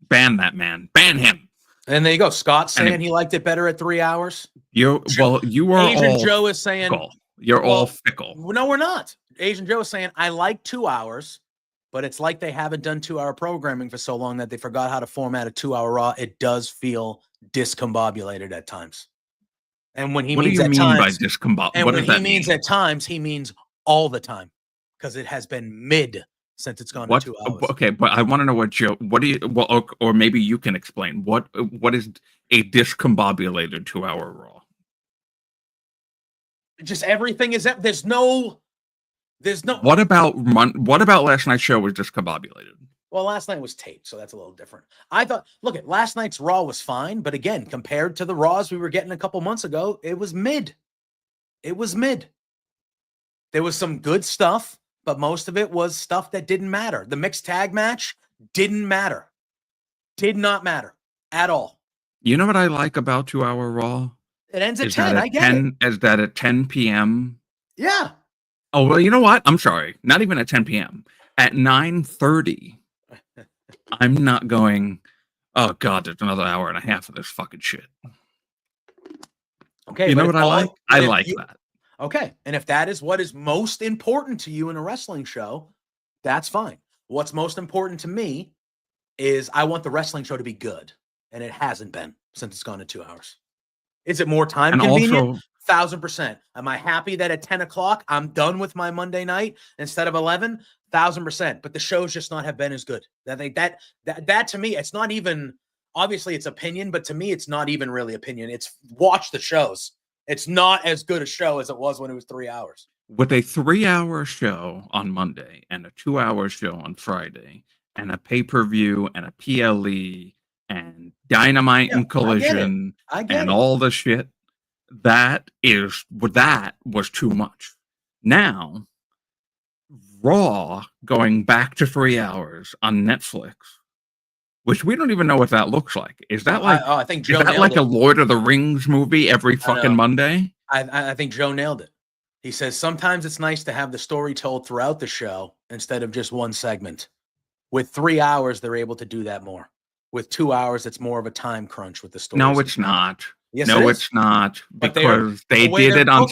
Ban that man. Ban him. And there you go. Scott saying he liked it better at 3 hours. You are Asian all Joe is saying fickle. You're all fickle. No, we're not. Asian Joe is saying, I like 2 hours, but it's like they haven't done 2 hour programming for so long that they forgot how to format a 2 hour Raw. It does feel discombobulated at times. And when he means at times, at times, he means all the time because it has been mid since it's gone to 2 hours. Okay, but I want to know or maybe you can explain what is a discombobulated 2 hour Raw? Just everything is there's no. What about last night's show was discombobulated? Well, last night was taped, so that's a little different. I thought, look, at last night's Raw was fine, but again, compared to the Raws we were getting a couple months ago, it was mid. It was mid. There was some good stuff, but most of it was stuff that didn't matter. The mixed tag match didn't matter. Did not matter at all. You know what I like about 2 hour Raw? It ends at 10. I get it. Is that at 10 p.m.? Yeah. Oh, well, you know what? I'm sorry. Not even at 10 p.m. At 9:30. I'm not going, oh, God, there's another hour and a half of this fucking shit. Okay. You know what I like? I like that. Okay. And if that is what is most important to you in a wrestling show, that's fine. What's most important to me is I want the wrestling show to be good. And it hasn't been since it's gone to 2 hours. Is it more time convenient? 1,000%. Am I happy that at 10 o'clock I'm done with my Monday night instead of 11? 1,000%. But the shows just not have been as good. That to me, it's not even, obviously it's opinion, but to me, it's not even really opinion. It's watch the shows. It's not as good a show as it was when it was 3 hours. With a 3 hour show on Monday and a 2 hour show on Friday and a pay-per-view and a PLE and Dynamite and Collision and all the shit, that was too much. Now, Raw going back to 3 hours on Netflix, which we don't even know what that looks like. Is that like I think Joe is that like a Lord of the Rings movie every fucking Monday? I think Joe nailed it. He says sometimes it's nice to have the story told throughout the show instead of just one segment. With 3 hours, they're able to do that more. With 2 hours, it's more of a time crunch with the story. No, it's not. Yes, no, it's not, because they did it on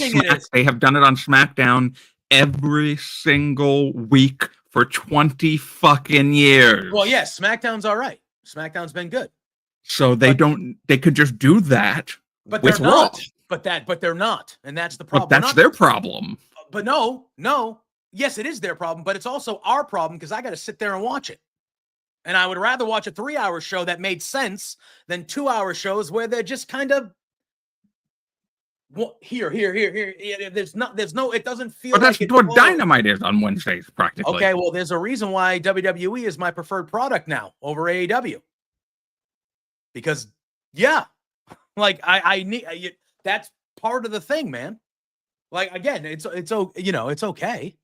they have done it on Smackdown every single week for 20 fucking years. Well, yes, SmackDown's all right. SmackDown's been good. So they could just do that. But they're not. But they're not. And that's the problem. But that's their problem. But no. Yes, it is their problem, but it's also our problem because I got to sit there and watch it. And I would rather watch a 3 hour show that made sense than 2 hour shows where they're just kind of here. There's no, it doesn't feel but that's what Dynamite is on Wednesdays, practically. Okay, well, there's a reason why WWE is my preferred product now over AEW. Because, yeah, like I need, that's part of the thing, man. Like, again, it's okay.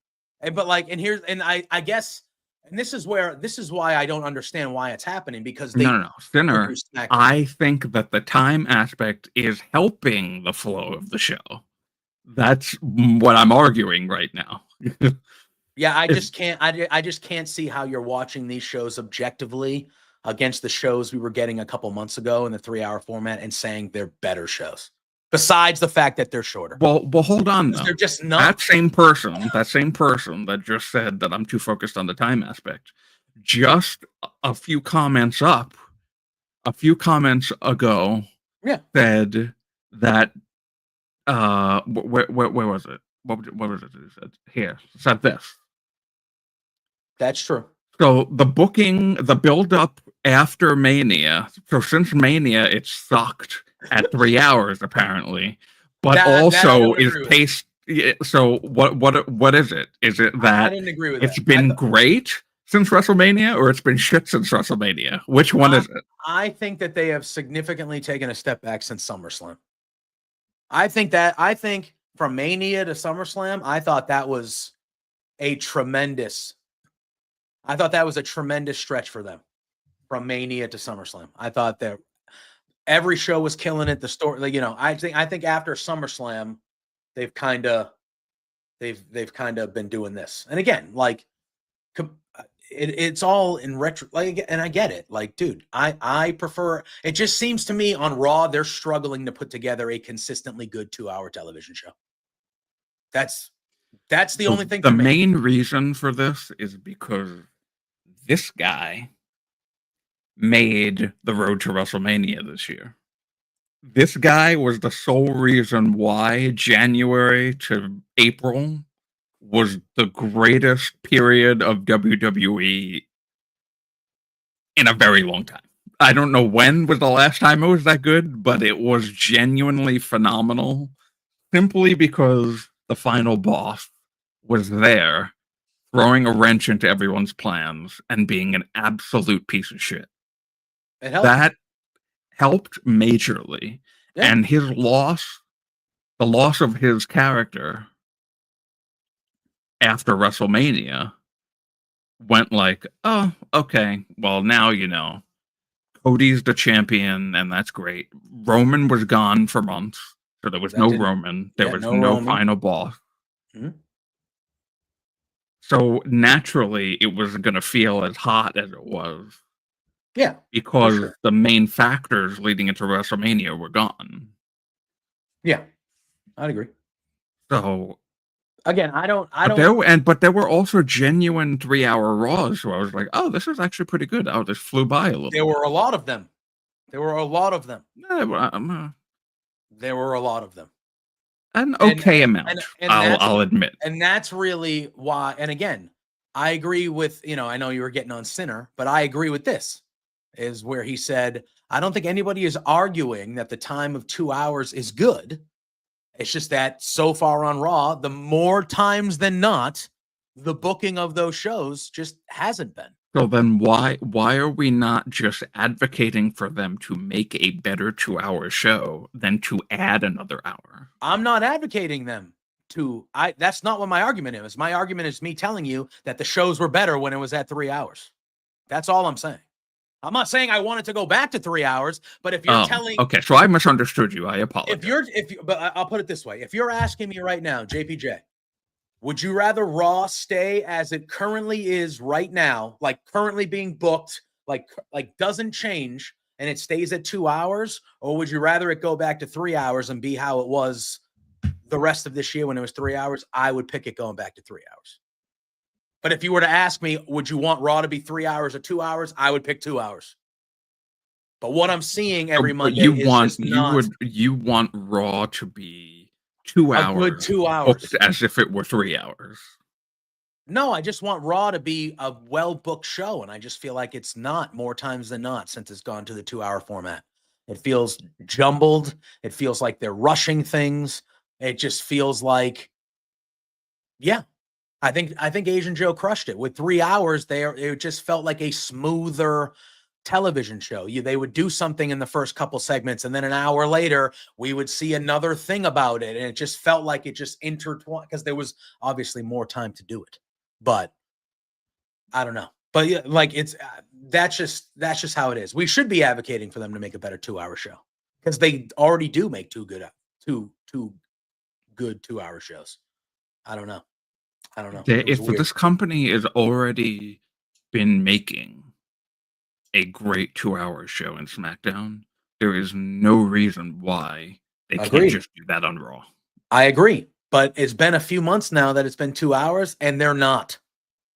But like, and I guess, and this is why I don't understand why it's happening, because they no, Sinner. I think that the time aspect is helping the flow of the show. That's what I'm arguing right now. Yeah, I just can't see how you're watching these shows objectively against the shows we were getting a couple months ago in the 3-hour format and saying they're better shows. Besides the fact that they're shorter. Well, hold on though. They're just not. That same person that just said that I'm too focused on the time aspect, just a few comments ago, said that where was it? What was it? It said here. It said this. That's true. So the booking, the build up after Mania. So since Mania, it sucked at 3 hours apparently, but also is paced. So what is it? Is it that I didn't agree with it's been great since WrestleMania, or it's been shit since WrestleMania? Which one is it? I think that they have significantly taken a step back since SummerSlam. I think from Mania to SummerSlam, I thought that was a tremendous stretch for them. From Mania to SummerSlam, I thought that every show was killing it. The story, I think after SummerSlam, they've kind of been doing this. And again, like, it's all in retro. Like, and I get it. Like, dude, I prefer. It just seems to me on Raw they're struggling to put together a consistently good 2-hour television show. That's the only thing. The main reason for this is because this guy made the road to WrestleMania this year. This guy was the sole reason why January to April was the greatest period of WWE in a very long time. I don't know when was the last time it was that good, but it was genuinely phenomenal, simply because the final boss was there, throwing a wrench into everyone's plans and being an absolute piece of shit. That helped majorly. Yeah. And his loss, the loss of his character after WrestleMania, went like, oh, okay, well, now Cody's the champion, and that's great. Roman was gone for months, so there was no Roman. There was no final boss. Mm-hmm. So naturally, it was going to feel as hot as it was. Yeah, because the main factors leading into WrestleMania were gone. Yeah, I'd agree. So again, but there were also genuine 3-hour Raws where I was like, oh, this is actually pretty good. Oh, this flew by a little. There were a lot of them. There were a lot of them. An okay amount, I'll admit. And that's really why. And again, I agree with, I know you were getting on Sinner, but I agree with this. Is where he said, I don't think anybody is arguing that the time of 2 hours is good. It's just that so far on Raw, the more times than not, the booking of those shows just hasn't been. So then why are we not just advocating for them to make a better 2-hour show than to add another hour? I'm not advocating them to. That's not what my argument is. My argument is me telling you that the shows were better when it was at 3 hours. That's all I'm saying. I'm not saying I want it to go back to 3 hours, but if you're telling, okay, so I misunderstood you. I apologize. But I'll put it this way: if you're asking me right now, JPJ, would you rather Raw stay as it currently is right now, like currently being booked, like doesn't change, and it stays at 2 hours, or would you rather it go back to 3 hours and be how it was the rest of this year when it was 3 hours? I would pick it going back to 3 hours. But if you were to ask me, would you want Raw to be 3 hours or 2 hours? I would pick 2 hours. But what I'm seeing every Monday you want Raw to be 2 hours, a good 2 hours, as if it were 3 hours. No, I just want Raw to be a well-booked show, and I just feel like it's not more times than not since it's gone to the 2-hour format. It feels jumbled. It feels like they're rushing things. It just feels like, yeah. I think Asian Joe crushed it with 3 hours there. It just felt like a smoother television show. They would do something in the first couple segments, and then an hour later, we would see another thing about it, and it just felt like it just intertwined because there was obviously more time to do it. But I don't know. But yeah, like that's just how it is. We should be advocating for them to make a better 2-hour show because they already do make two good 2-hour shows. I don't know. If this company has already been making a great 2-hour show in SmackDown, there is no reason why they can't just do that on Raw. I agree, but it's been a few months now that it's been 2 hours, and they're not.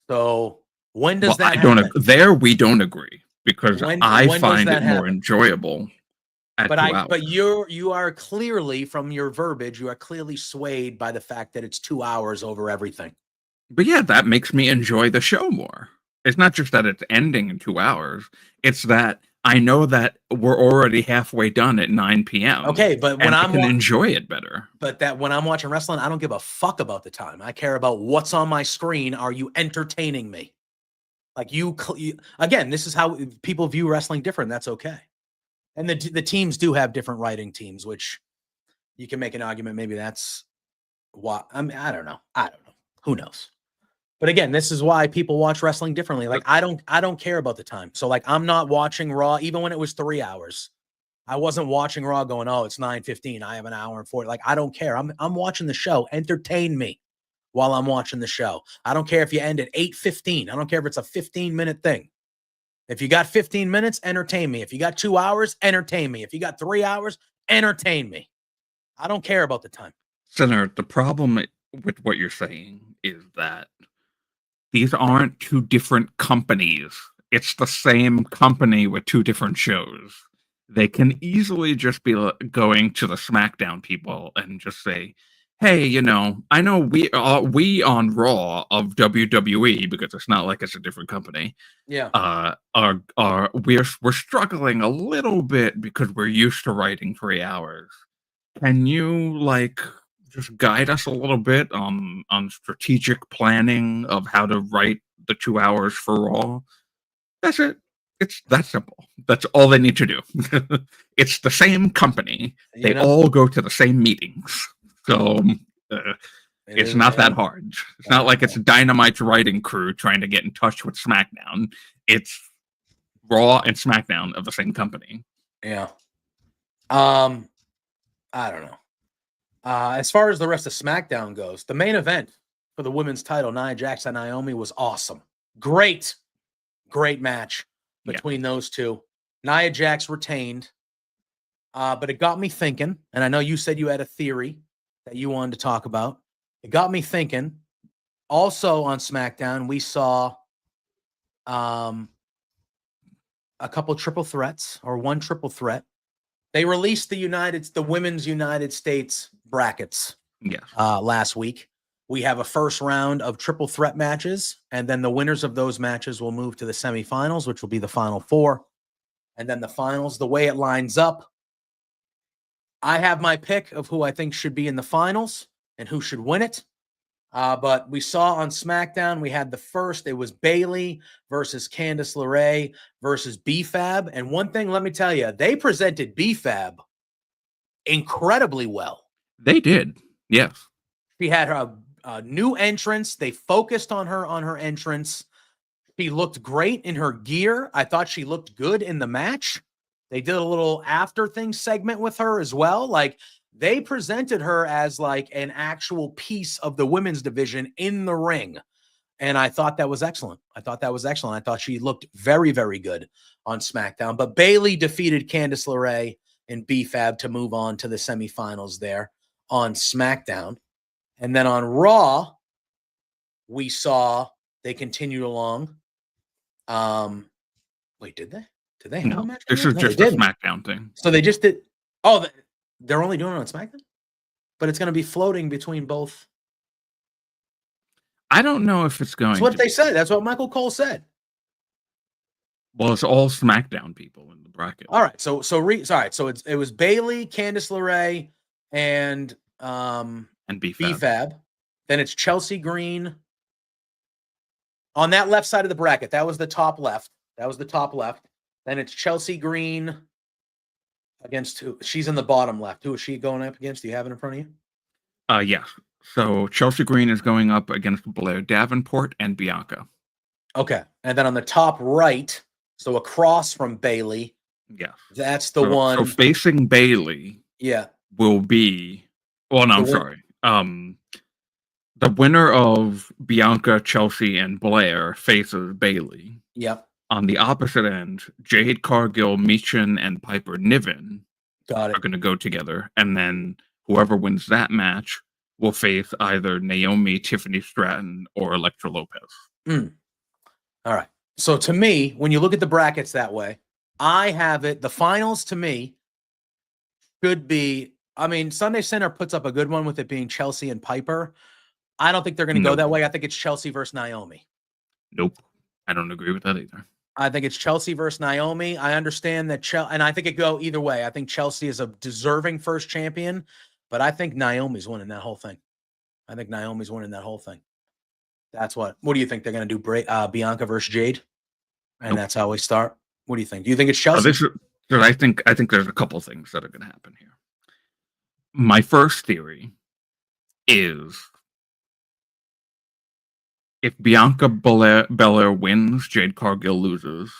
So when does that happen? We don't agree because I find it more enjoyable. But you are clearly, from your verbiage, you are clearly swayed by the fact that it's 2 hours over everything. But yeah, that makes me enjoy the show more. It's not just that it's ending in 2 hours. It's that I know that we're already halfway done at 9 p.m. Okay, but when I can enjoy it better. But that when I'm watching wrestling, I don't give a fuck about the time. I care about what's on my screen. Are you entertaining me? Like you again, this is how people view wrestling different. That's okay. And the teams do have different writing teams, which you can make an argument. Maybe that's why. I mean, I don't know. Who knows? But again, this is why people watch wrestling differently. Like I don't care about the time. So like I'm not watching Raw even when it was 3 hours. I wasn't watching Raw going, "Oh, it's 9:15. I have an hour and 40." Like I don't care. I'm watching the show. Entertain me while I'm watching the show. I don't care if you end at 8:15. I don't care if it's a 15-minute thing. If you got 15 minutes, entertain me. If you got 2 hours, entertain me. If you got 3 hours, entertain me. I don't care about the time. Senator, the problem with what you're saying is that these aren't two different companies. It's the same company with two different shows. They can easily just be going to the SmackDown people and just say, "Hey, I know we on Raw of WWE, because it's not like it's a different company. Yeah. We're struggling a little bit because we're used to writing 3 hours. Can you just guide us a little bit on strategic planning of how to write the 2 hours for Raw?" That's it. It's that simple. That's all they need to do. It's the same company. They all go to the same meetings. So it's not that hard. It's not like it's Dynamite's writing crew trying to get in touch with SmackDown. It's Raw and SmackDown of the same company. Yeah. I don't know. As far as the rest of SmackDown goes, the main event for the women's title, Nia Jax and Naomi, was awesome. Great match between those two. Nia Jax retained, but it got me thinking, and I know you said you had a theory that you wanted to talk about. It got me thinking. Also on SmackDown, we saw a couple triple threats, or one triple threat. They released the women's United States brackets last week. We have a first round of triple threat matches, and then the winners of those matches will move to the semifinals, which will be the final four. And then the finals, the way it lines up, I have my pick of who I think should be in the finals and who should win it. But we saw on SmackDown, we had the first, it was Bayley versus Candice LeRae versus B-Fab. And one thing, let me tell you, they presented B-Fab incredibly well. They did, yes. She had a new entrance. They focused on her entrance. She looked great in her gear. I thought she looked good in the match. They did a little after things segment with her as well. Like, they presented her as like an actual piece of the women's division in the ring. And I thought that was excellent. I thought she looked very, very good on SmackDown. But Bayley defeated Candice LeRae and B-Fab to move on to the semifinals there on SmackDown. And then on Raw, we saw they continued along. Wait, did they? Did they have a match? This is just a SmackDown thing. So they just did. Oh, they're only doing it on SmackDown? But it's going to be floating between both. I don't know if it's going. That's what they said. That's what Michael Cole said. Well, it's all SmackDown people in the bracket. All right. So it was Bayley, Candice LeRae, and B-Fab. Then it's Chelsea Green on that left side of the bracket. That was the top left. Then it's Chelsea Green against who? She's in the bottom left. Who is she going up against? Do you have it in front of you? Yes. So Chelsea Green is going up against Blair Davenport and Bianca. Okay. And then on the top right, so across from Bailey. Yes. That's the one. So facing Bailey. Yeah. Will be. Well, no, I'm sorry. The winner of Bianca, Chelsea, and Blair faces Bailey. Yep. On the opposite end, Jade Cargill, Michin, and Piper Niven are going to go together. And then whoever wins that match will face either Naomi, Tiffany Stratton, or Elektra Lopez. All right. So to me, when you look at the brackets that way, I have it. The finals to me should be, I mean, Sunday Center puts up a good one with it being Chelsea and Piper. I don't think they're going to go that way. I think it's Chelsea versus Naomi. Nope. I don't agree with that either. I think it's Chelsea versus Naomi. I understand that and I think it go either way. I think Chelsea is a deserving first champion, but I think Naomi's winning that whole thing. That's what do you think they're going to do? Bianca versus Jade, and that's how we start. What do you think? Do you think it's Chelsea? I think there's a couple things that are going to happen here. My first theory is if Bianca Belair wins, Jade Cargill loses.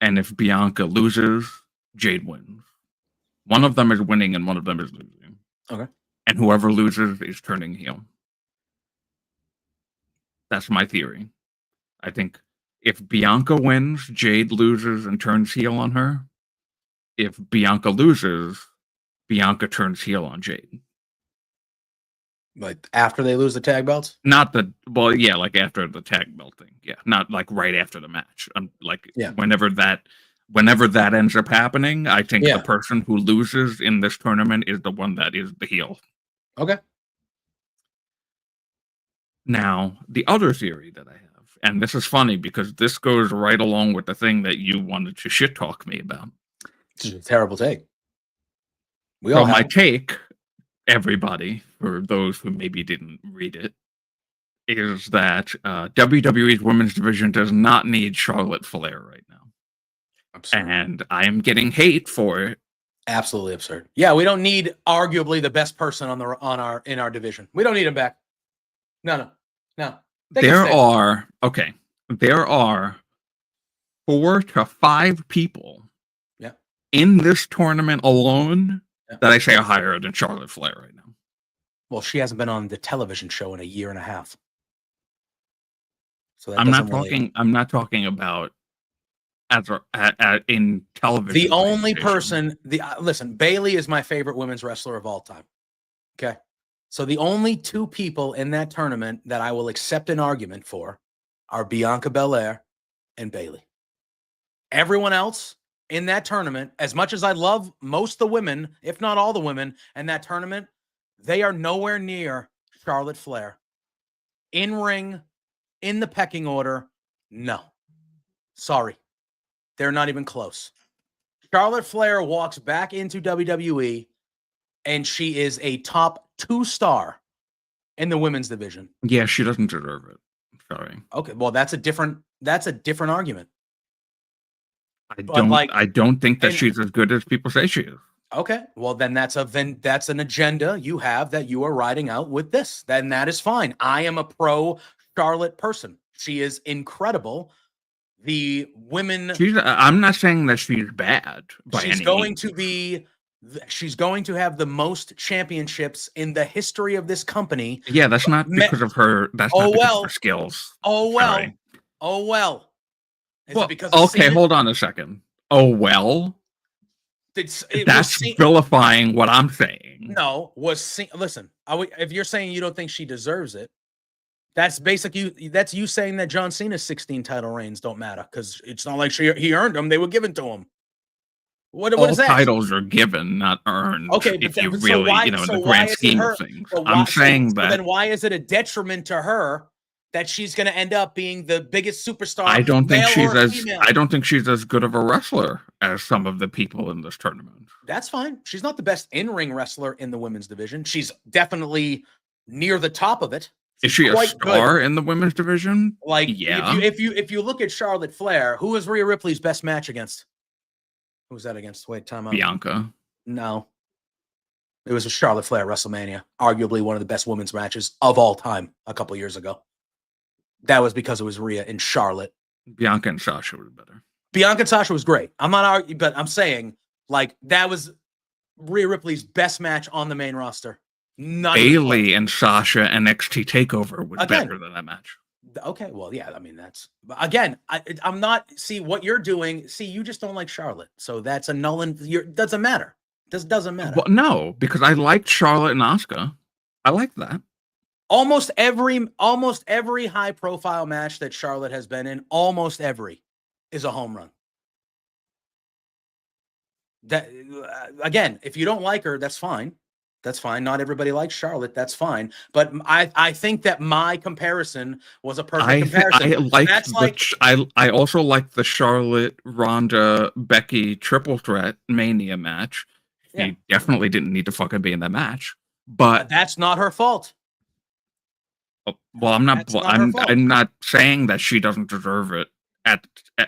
And if Bianca loses, Jade wins. One of them is winning and one of them is losing. Okay. And whoever loses is turning heel. That's my theory. I think if Bianca wins, Jade loses and turns heel on her. If Bianca loses, Bianca turns heel on Jade. Like after they lose the tag belts? Like after the tag belt thing. Yeah, not like right after the match. Whenever that ends up happening, I think the person who loses in this tournament is the one that is the heel. Okay. Now, the other theory that I have, and this is funny because this goes right along with the thing that you wanted to shit talk me about. It's a terrible take. My take, everybody, for those who maybe didn't read it, is that WWE's women's division does not need Charlotte Flair right now. Absurd. And I am getting hate for it. Absolutely absurd. Yeah, we don't need arguably the best person in our division. We don't need him back. No. There are 4 to 5 people in this tournament alone that I say are higher than Charlotte Flair right now. Well, she hasn't been on the television show in a year and a half. So I'm not talking about in television. The only person, listen, Bailey is my favorite women's wrestler of all time. Okay. So the only 2 people in that tournament that I will accept an argument for are Bianca Belair and Bailey. Everyone else in that tournament, as much as I love most of the women, if not all the women in that tournament, they are nowhere near Charlotte Flair. In ring, in the pecking order, no. Sorry. They're not even close. Charlotte Flair walks back into WWE, and she is a top 2 star in the women's division. Yeah, she doesn't deserve it. Sorry. Okay, well, that's a different argument. I don't think that she's as good as people say she is. Okay, well then that's an agenda you have that you are riding out with this. Then that is fine. I am a pro Charlotte person. She is incredible. The women. I'm not saying that she's bad. She's going to have the most championships in the history of this company. Yeah, that's not because of her. That's not because of her skills. Oh well. Sorry. Oh well. Hold on a second. Oh well. That's vilifying what I'm saying. No, listen. If you're saying you don't think she deserves it, that's basically that's you saying that John Cena's 16 title reigns don't matter because it's not like he earned them; they were given to him. What is that? Titles are given, not earned. Okay, in the grand scheme of things. I'm saying that. Then why is it a detriment to her that she's going to end up being the biggest superstar? I don't think she's as good of a wrestler as some of the people in this tournament. That's fine. She's not the best in-ring wrestler in the women's division. She's definitely near the top of it. Is she a star in the women's division? If you look at Charlotte Flair, who was Rhea Ripley's best match against? Who was that against? Wait, time out. Bianca. No. It was a Charlotte Flair WrestleMania, arguably one of the best women's matches of all time a couple years ago. That was because it was Rhea in Charlotte. Bianca and Sasha were better. Bianca and Sasha was great. I'm not arguing, but I'm saying, like, that was Rhea Ripley's best match on the main roster. Bayley and Sasha NXT TakeOver was better than that match. Okay, well, yeah, I mean, that's... Again, I'm not... See, what you're doing... See, you just don't like Charlotte. So that's a null and... Doesn't matter. This doesn't matter. Well, no, because I liked Charlotte and Asuka. I liked that. Almost every high profile match that Charlotte has been in, almost every, is a home run. That again, if you don't like her, that's fine. That's fine. Not everybody likes Charlotte. That's fine. But I think that my comparison was a perfect comparison. I also like the Charlotte Ronda Becky triple threat Mania match. She definitely didn't need to fucking be in that match. But that's not her fault. Well, I'm not saying that she doesn't deserve it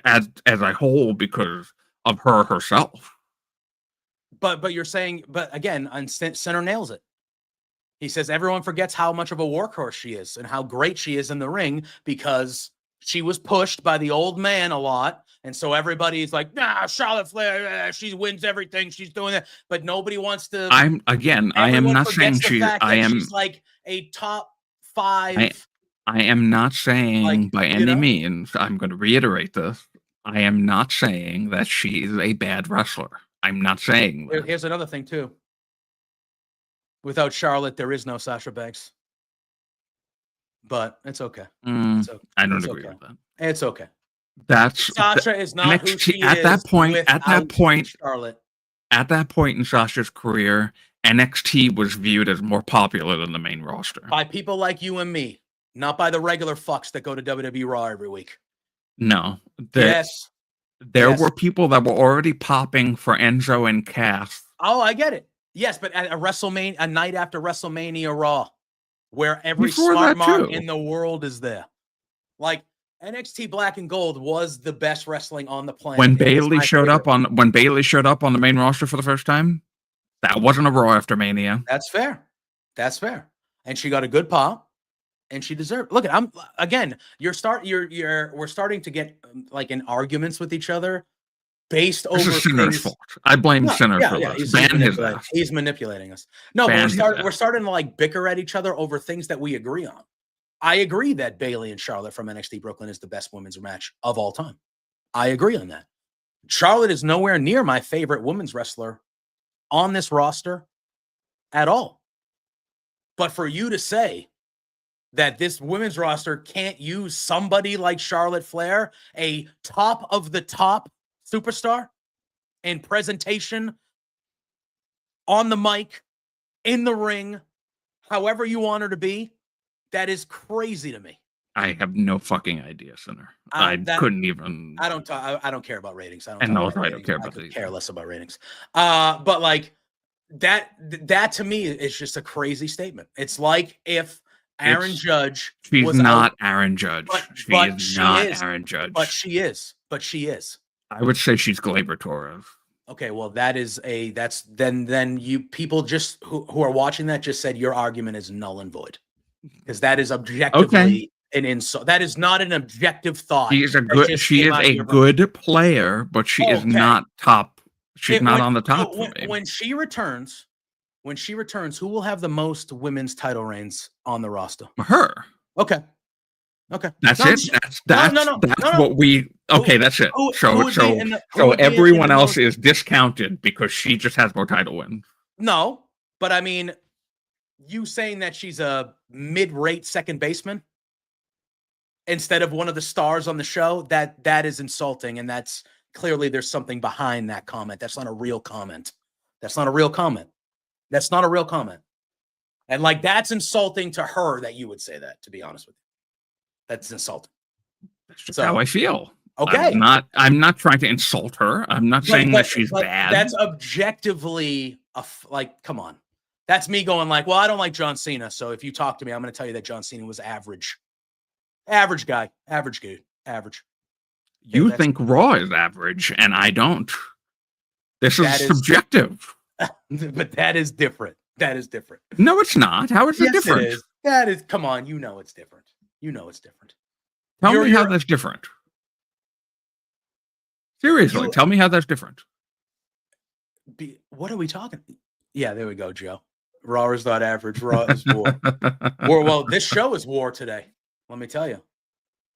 as a whole because of her herself. But you're saying, but again, Center nails it. He says everyone forgets how much of a workhorse she is and how great she is in the ring because she was pushed by the old man a lot. And so everybody's like, nah, Charlotte Flair, she wins everything. She's doing that. But nobody wants to. I am not saying she's like a top 5. I am not saying by any means, I'm going to reiterate this. I am not saying that she is a bad wrestler. I'm not saying that. Here's another thing, too. Without Charlotte, there is no Sasha Banks. But it's okay. I don't agree with that. It's okay. Sasha is not who she at is that point. At that point, Charlotte. At that point in Sasha's career, NXT was viewed as more popular than the main roster by people like you and me, not by the regular fucks that go to WWE Raw every week. No, there were people that were already popping for Enzo and Cass. Oh, I get it. Yes, but at a night after WrestleMania Raw, where every smart mark in the world is there, like NXT Black and Gold was the best wrestling on the planet. When Bayley showed up on the main roster for the first time, that wasn't a Raw after Mania. That's fair. And she got a good pop. And she deserved. Look, we're starting to get like in arguments with each other based over Sinner's fault. I blame Sinner for this. He's manipulating us. No, but we're starting to like bicker at each other over things that we agree on. I agree that Bayley and Charlotte from NXT Brooklyn is the best women's match of all time. I agree on that. Charlotte is nowhere near my favorite women's wrestler on this roster at all. But for you to say that this women's roster can't use somebody like Charlotte Flair, a top of the top superstar in presentation, on the mic, in the ring, however you want her to be, that is crazy to me. I have no fucking idea, Sinner. I couldn't even. I don't care about ratings. I don't care about these. Care less about ratings. But like that to me is just a crazy statement. It's like if Aaron Judge. She's not Aaron Judge. She is not Aaron Judge. But she is. I would say she's Glaber Torres. Okay, well, then you people just who are watching that just said your argument is null and void. Because that is objectively an insult. That is not an objective thought. She is a good player, but she is not top. She's not on the top for me. When she returns, who will have the most women's title reigns on the roster? Her. Okay. That's it. That's what we. Okay, that's it. So everyone else is discounted because she just has more title wins. No, but I mean, you saying that she's a mid-rate second baseman instead of one of the stars on the show, that is insulting, and that's clearly there's something behind that comment. That's not a real comment. And like that's insulting to her that you would say that, to be honest with you. That's insulting. That's just how I feel. Okay. I'm not trying to insult her. I'm not saying that she's bad. That's objectively come on. That's me going like, well, I don't like John Cena. So if you talk to me, I'm going to tell you that John Cena was average. Average guy. Average dude. Average. You think Raw is average, and I don't. This is subjective. But that is different. That is different. No, it's not. How is it different? It is. That is. Come on, you know it's different. You know it's different. Tell me how that's different. Seriously, tell me how that's different. What are we talking? Yeah, there we go, Joe. Raw is not average. Raw is war. Well, this show is war today. Let me tell you,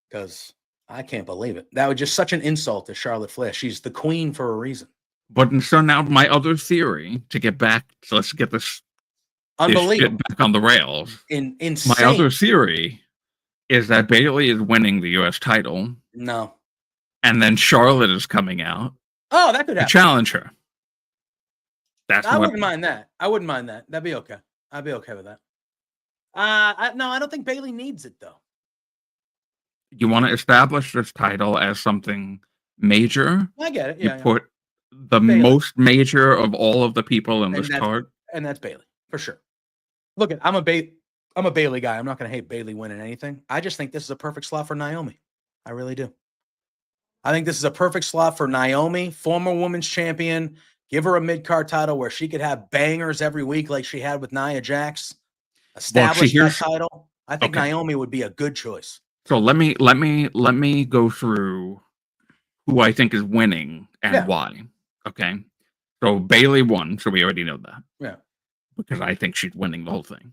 because I can't believe it. That was just such an insult to Charlotte Flair. She's the queen for a reason. But so now my other theory to get back, so let's get this unbelievable back on the rails. Insane. My other theory is that Bayley is winning the U.S. title. No. And then Charlotte is coming out. Oh, that could happen. To challenge her. I wouldn't mind that. I wouldn't mind that. That'd be okay. I'd be okay with that. No, I don't think Bayley needs it though. You want to establish this title as something major? I get it. Yeah. You put the most major of all of the people in this card, and that's Bayley for sure. Look, I'm a Bayley guy. I'm not going to hate Bayley winning anything. I just think this is a perfect slot for Naomi. I really do. I think this is a perfect slot for Naomi, former women's champion. Give her a mid-card title where she could have bangers every week like she had with Nia Jax. Establish that title. I think Naomi would be a good choice. So let me go through who I think is winning and why. Okay. So Bayley won, so we already know that. Yeah. Because I think she's winning the whole thing.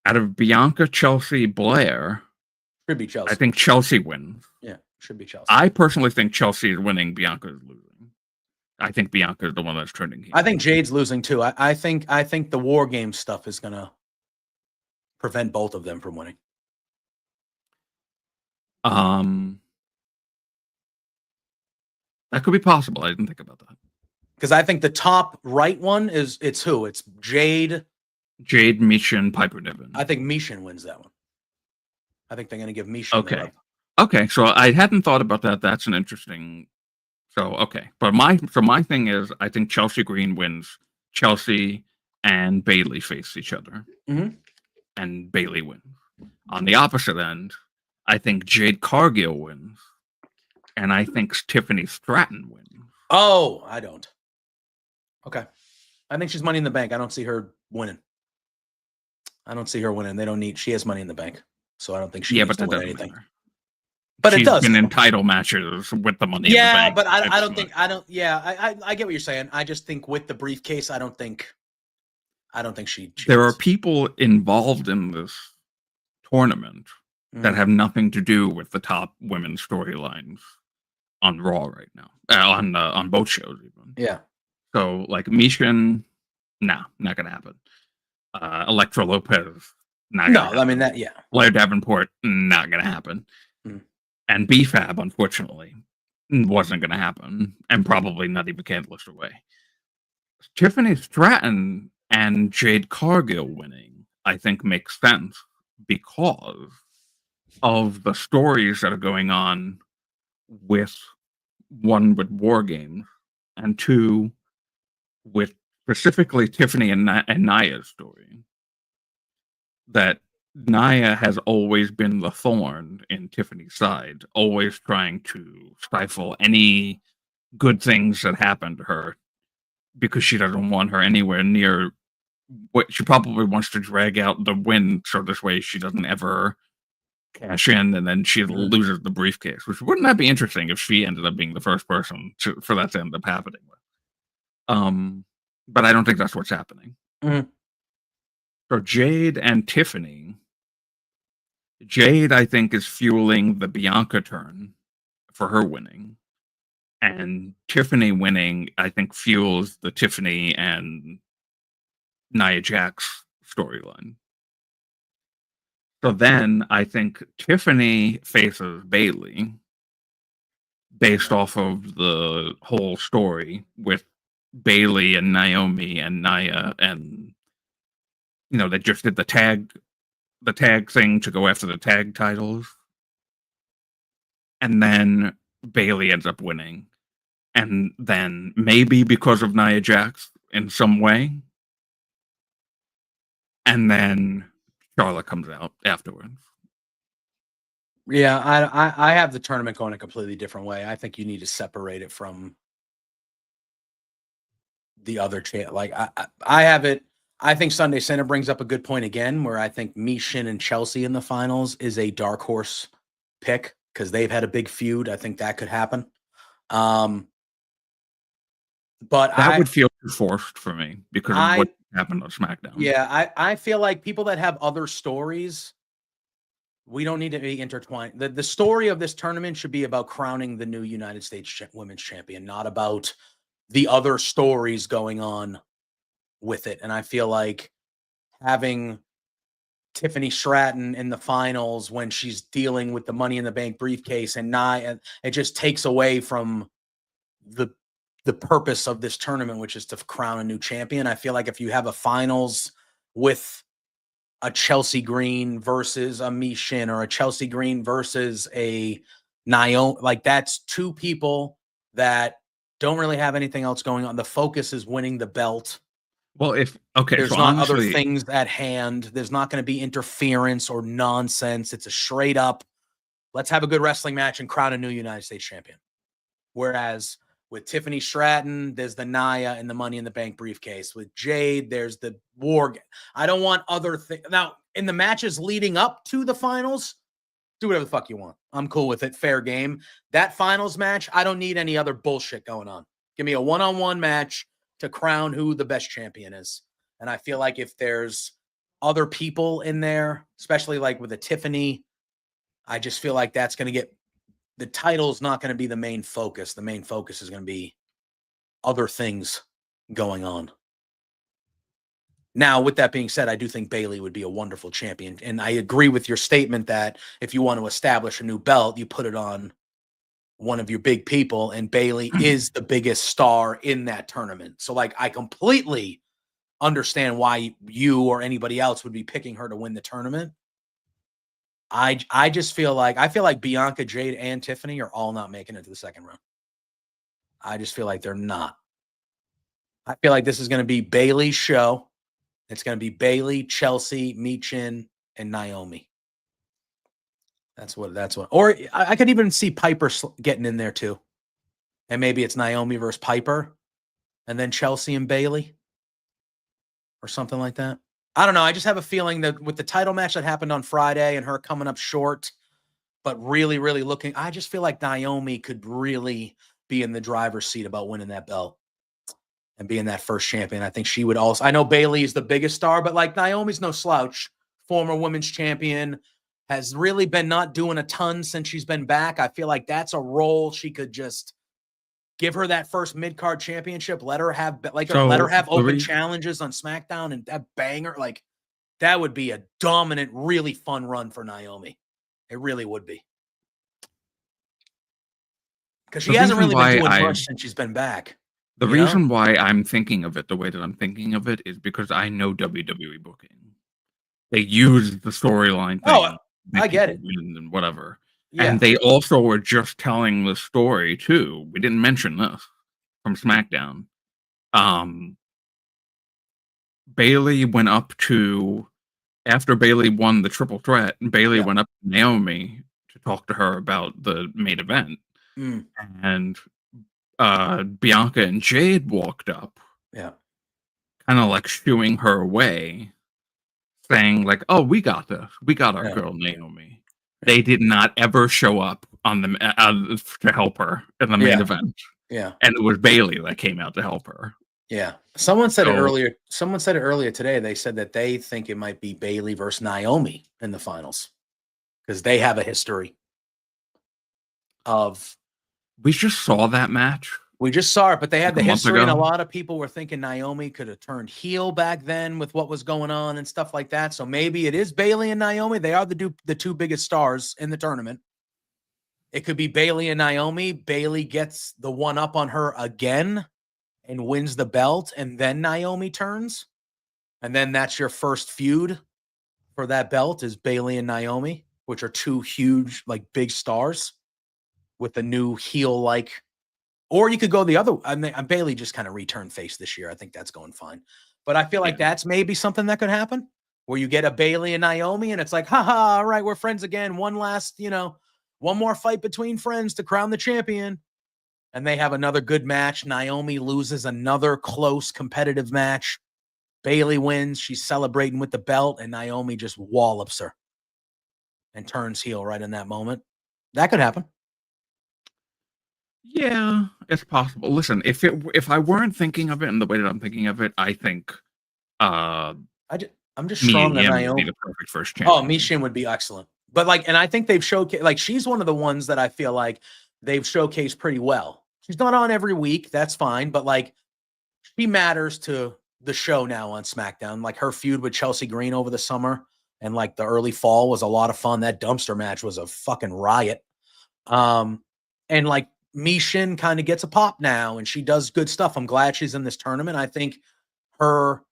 Out of Bianca, Chelsea, Blair, should be Chelsea. I think Chelsea wins. Yeah, should be Chelsea. I personally think Chelsea is winning, Bianca is losing. I think Bianca is the one that's trending here. I think Jade's losing too. I think the War Games stuff is gonna prevent both of them from winning. That could be possible. I didn't think about that. Because I think the top right one it's who? It's Jade, Michin, Piper Niven. I think Michin wins that one. I think they're going to give Michin. Okay. So I hadn't thought about that. That's an interesting. So okay, but my thing is, I think Chelsea Green wins. Chelsea and Bayley face each other, and Bayley wins. On the opposite end, I think Jade Cargill wins, and I think Tiffany Stratton wins. Oh, I don't. Okay, I think she's Money in the Bank. I don't see her winning. They don't need. She has Money in the Bank, so I don't think she needs to win anything. Matter. But she's it does. Been in title matches with the Money in the Bank. Yeah, but I don't think. I get what you're saying. I just think with the briefcase, I don't think she. There are people involved in this tournament that have nothing to do with the top women's storylines on Raw right now. On both shows, even. Yeah. So like Michin, not gonna happen. Elektra Lopez, not gonna happen. I mean that. Yeah. Blair Davenport, not gonna happen. And BFAB, unfortunately, wasn't going to happen, and probably not even Candice away. Tiffany Stratton and Jade Cargill winning, I think, makes sense because of the stories that are going on with War Games, and two, with specifically Tiffany and Nia's story. That Nia has always been the thorn in Tiffany's side, always trying to stifle any good things that happen to her because she doesn't want her anywhere near what she probably wants to drag out the win so this way she doesn't ever cash in and then she loses the briefcase. Which wouldn't that be interesting if she ended up being the first person for that to end up happening with? But I don't think that's what's happening. So Jade and Tiffany. Jade, I think, is fueling the Bianca turn for her winning. And Tiffany winning, I think, fuels the Tiffany and Nia Jax storyline. So then I think Tiffany faces Bayley based off of the whole story with Bayley and Naomi and Nia, and they just did the tag thing to go after the tag titles, and then Bayley ends up winning, and then maybe because of Nia Jax in some way, and then Charlotte comes out afterwards. Yeah, I have the tournament going a completely different way. I think you need to separate it from the other like I have it. I think Sunday Center brings up a good point again, where I think Shin and Chelsea in the finals is a dark horse pick because they've had a big feud. I think that could happen. But that would feel forced for me because of what happened on SmackDown. Yeah, I feel like people that have other stories, we don't need to be intertwined. The story of this tournament should be about crowning the new United States Women's Champion, not about the other stories going on with it. And I feel like having Tiffany Stratton in the finals when she's dealing with the Money in the Bank briefcase and it just takes away from the purpose of this tournament, which is to crown a new champion. I feel like if you have a finals with a Chelsea Green versus a Shin, or a Chelsea Green versus a Naomi, like that's two people that don't really have anything else going on. The focus is winning the belt. Well, there's so not other things at hand. There's not going to be interference or nonsense. It's a straight up, let's have a good wrestling match and crown a new United States champion. Whereas with Tiffany Stratton, there's the Nia and the Money in the Bank briefcase. With Jade, there's the war. I don't want other things. Now, in the matches leading up to the finals, do whatever the fuck you want. I'm cool with it. Fair game. That finals match, I don't need any other bullshit going on. Give me a one-on-one match to crown who the best champion is. And I feel like if there's other people in there, especially like with a Tiffany, I just feel like that's going to get, the title's not going to be the main focus. The main focus is going to be other things going on. Now, with that being said, I do think Bayley would be a wonderful champion. And I agree with your statement that if you want to establish a new belt, you put it on one of your big people, and Bayley is the biggest star in that tournament. So like, I completely understand why you or anybody else would be picking her to win the tournament. I just feel like Bianca, Jade, and Tiffany are all not making it to the second round. I just feel like they're not. I feel like this is going to be Bayley's show. It's going to be Bayley, Chelsea, Shin, and Naomi. That's what. Or I could even see Piper getting in there too. And maybe it's Naomi versus Piper, and then Chelsea and Bayley, or something like that. I don't know. I just have a feeling that with the title match that happened on Friday and her coming up short, but really, really looking, I just feel like Naomi could really be in the driver's seat about winning that belt and being that first champion. I think she would also, I know Bayley is the biggest star, but like Naomi's no slouch. Former women's champion, has really been not doing a ton since she's been back. I feel like that's a role she could just give her that first mid-card championship. Let her have open challenges on SmackDown and that banger. Like that would be a dominant, really fun run for Naomi. It really would be. Because she hasn't really been doing much since she's been back. The reason why I'm thinking of it the way that I'm thinking of it is because I know WWE booking. They use the storyline thing. Oh, I get it. And whatever. Yeah. And they also were just telling the story too. We didn't mention this from SmackDown. Bayley went up to, after Bayley won the triple threat, Bayley went up to Naomi to talk to her about the main event. And Bianca and Jade walked up. Yeah. Kind of like shooing her away, saying like, "Oh, we got this. We got our girl Naomi." They did not ever show up on the to help her in the main event. Yeah, and it was Bayley that came out to help her. Yeah, someone said it earlier. Someone said it earlier today. They said that they think it might be Bayley versus Naomi in the finals because they have a history of. We just saw that match. We just saw it, but they had the history, and a lot of people were thinking Naomi could have turned heel back then with what was going on and stuff like that. So maybe it is Bayley and Naomi. They are the two biggest stars in the tournament. It could be Bayley and Naomi. Bayley gets the one up on her again and wins the belt, and then Naomi turns. And then that's your first feud for that belt is Bayley and Naomi, which are two huge, like big stars with a new heel-like. Or you could go the other. I mean, Bayley just kind of returned face this year. I think that's going fine. But I feel like that's maybe something that could happen where you get a Bayley and Naomi and it's like, haha, all right, we're friends again. One last, one more fight between friends to crown the champion. and they have another good match. Naomi loses another close competitive match. Bayley wins. She's celebrating with the belt, and Naomi just wallops her and turns heel right in that moment. That could happen. Yeah, it's possible. Listen, if I weren't thinking of it in the way that I'm thinking of it, I think I'm just Mia strong that Yim would be Naomi. the perfect first Oh, champion. Mishin would be excellent. But like, and I think they've showcased, like, she's one of the ones that I feel like they've showcased pretty well. She's not on every week. That's fine. But like, she matters to the show now on SmackDown. Like, her feud with Chelsea Green over the summer and like the early fall was a lot of fun. That dumpster match was a fucking riot. And like, Mishin kind of gets a pop now and she does good stuff. I'm glad she's in this tournament. I think her,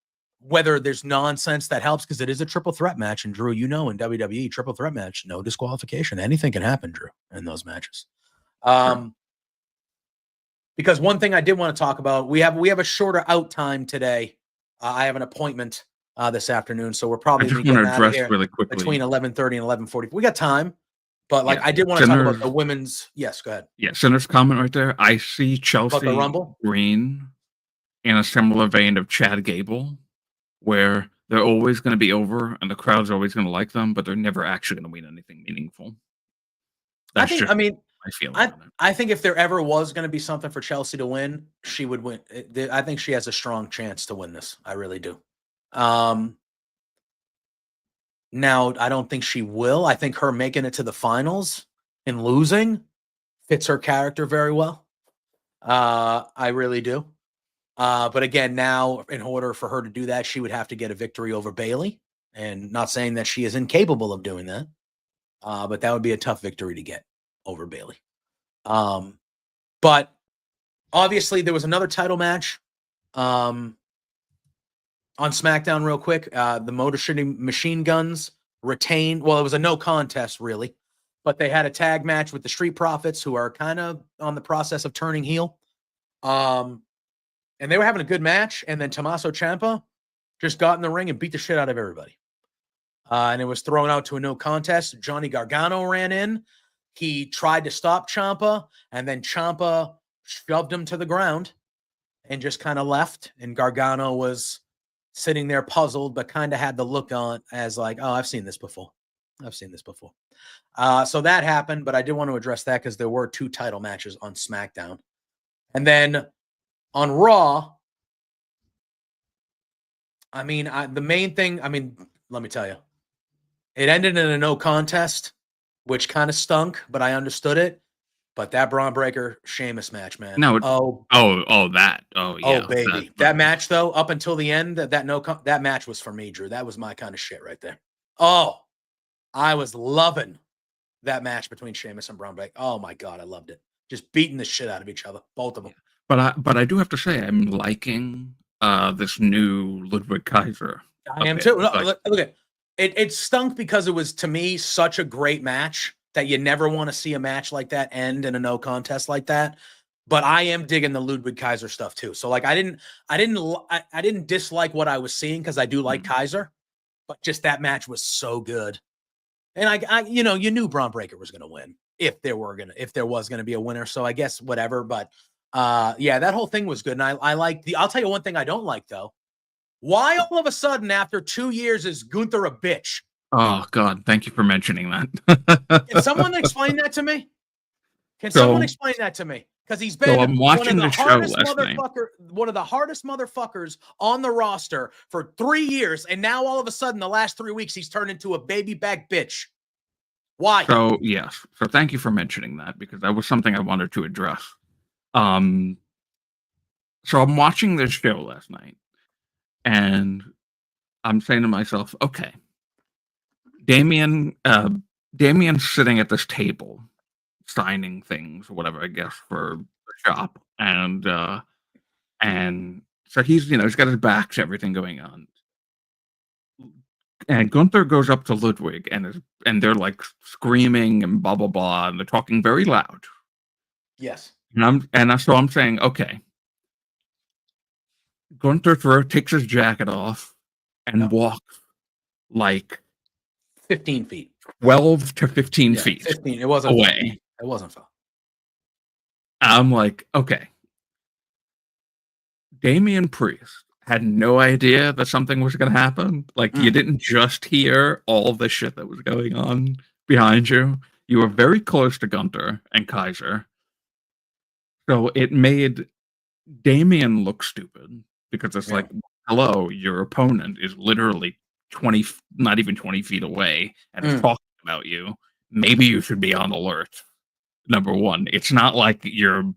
whether there's nonsense that helps, because it is a triple threat match. And Drew, you know, in WWE, triple threat match, no disqualification. Anything can happen, Drew, in those matches. Sure. Because one thing I did want to talk about, we have a shorter out time today. I have an appointment this afternoon, so we're probably I just want to address really quickly between 11:30 and 11:40. We got time, but like, I did want to talk about the women's. Yes, go ahead. Yeah, Sinner's comment right there. I see Chelsea Green in a similar vein of Chad Gable, where they're always going to be over and the crowd's always going to like them, but they're never actually going to win anything meaningful. That's I think if there ever was going to be something for Chelsea to win, she would win. I think she has a strong chance to win this. I really do. Now, I don't think she will. I think her making it to the finals and losing fits her character very well. I really do. But again, now, in order for her to do that, she would have to get a victory over Bayley. And not saying that she is incapable of doing that, but that would be a tough victory to get over Bayley. But obviously, there was another title match on SmackDown real quick. The Motor City Machine Guns retained. Well, it was a no contest, really. But they had a tag match with the Street Profits, who are kind of on the process of turning heel. And they were having a good match. And then Tommaso Ciampa just got in the ring and beat the shit out of everybody. And it was thrown out to a no contest. Johnny Gargano ran in. He tried to stop Ciampa, and then Ciampa shoved him to the ground and just kind of left. And Gargano was sitting there puzzled, but kind of had the look on as like, oh, I've seen this before. So that happened, but I did want to address that because there were 2 title matches on SmackDown. And then on Raw, I mean, the main thing, I mean, let me tell you, it ended in a no contest, which kind of stunk, but I understood it. But that Braun Breaker Sheamus match, man. No, yeah. Oh, baby. That match, though, up until the end, that match was for me, Drew. That was my kind of shit right there. Oh, I was loving that match between Sheamus and Braun Breaker. Oh my God, I loved it. Just beating the shit out of each other, both of them. But I do have to say, I'm liking this new Ludwig Kaiser. I am too. Look at it stunk because it was, to me, such a great match that you never want to see a match like that end in a no contest like that. But I am digging the Ludwig Kaiser stuff too. So like, I didn't dislike what I was seeing because I do like Kaiser, but just that match was so good. And I you knew Braun Breaker was going to win if there was going to be a winner. So I guess whatever. But yeah, that whole thing was good. And I like I'll tell you one thing I don't like though. Why all of a sudden after 2 years is Gunther a bitch? Oh God, thank you for mentioning that. Can someone explain that to me? Someone explain that to me? Because he's been I'm watching the show last night. One of the hardest motherfuckers on the roster for 3 years, and now all of a sudden, the last 3 weeks, he's turned into a baby back bitch. Why? So yes. So thank you for mentioning that, because that was something I wanted to address. So I'm watching this show last night, and I'm saying to myself, okay, Damien's sitting at this table signing things or whatever, I guess, for the shop. And so he's got his back to everything going on. And Gunther goes up to Ludwig and they're like screaming and blah, blah, blah. And they're talking very loud. Yes. So I'm saying, okay, Gunther takes his jacket off and walks like 15 feet. 12 to 15 feet. 15. It wasn't away. It wasn't fun. I'm like, okay, Damian Priest had no idea that something was going to happen. Like, you didn't just hear all the shit that was going on behind you. You were very close to Gunther and Kaiser. So it made Damian look stupid because it's like, hello, your opponent is literally 20, not even 20 feet away and is talking about you. Maybe you should be on alert. Number one, it's not like you're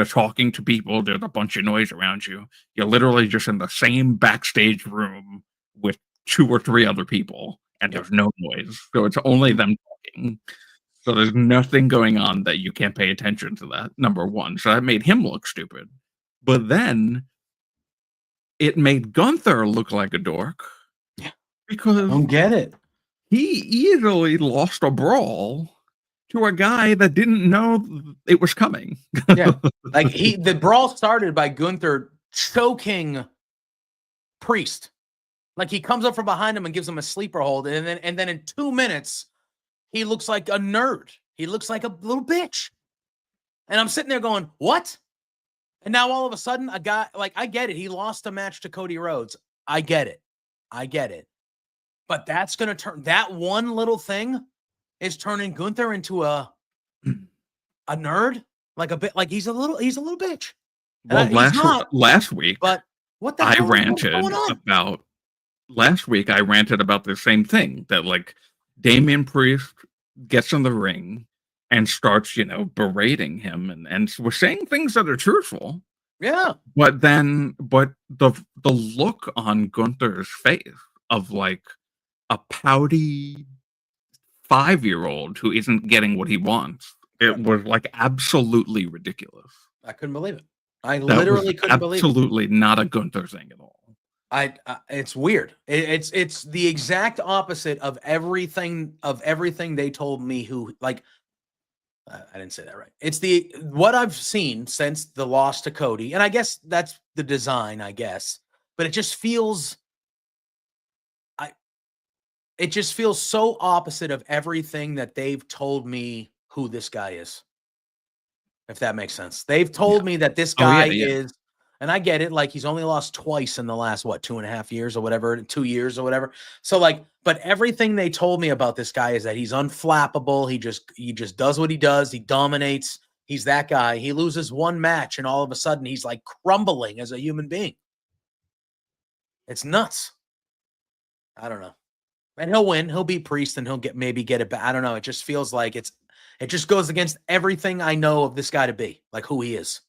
talking to people. There's a bunch of noise around you. You're literally just in the same backstage room with 2 or 3 other people, and there's no noise. So it's only them talking. So there's nothing going on that you can't pay attention to that, number one. So that made him look stupid. But then it made Gunther look like a dork. Yeah. Because I don't get it. He easily lost a brawl to a guy that didn't know it was coming. Yeah. Like the brawl started by Gunther choking Priest. Like he comes up from behind him and gives him a sleeper hold. And then in 2 minutes, he looks like a nerd. He looks like a little bitch. And I'm sitting there going, what? And now all of a sudden, a guy, like, I get it. He lost a match to Cody Rhodes. I get it. But that's going to turn, that one little thing is turning Gunther into a nerd. Like a bit, like he's a little bitch. Well, last week, but what the hell is going on? Last week, I ranted about the same thing, that like Damian Priest gets in the ring and starts, berating him and we're saying things that are truthful. Yeah. But the look on Gunther's face of like a pouty 5-year-old who isn't getting what he wants, it was like absolutely ridiculous. I couldn't believe it. I literally couldn't believe it. Absolutely not a Gunther thing at all. It's weird. It's the exact opposite of everything they told me. Who, like, I didn't say that right. It's what I've seen since the loss to Cody, and I guess that's the design, I guess. But it just feels so opposite of everything that they've told me who this guy is. If that makes sense. They've told me that this guy is, and I get it, like he's only lost twice in the last 2.5 years or whatever, 2 years or whatever. So like, but everything they told me about this guy is that he's unflappable. He just does what he does. He dominates. He's that guy. He loses one match and all of a sudden he's like crumbling as a human being. It's nuts. I don't know. And he'll win. He'll beat Priest and he'll maybe get it back. I don't know. It just feels like it just goes against everything I know of this guy to be, like who he is.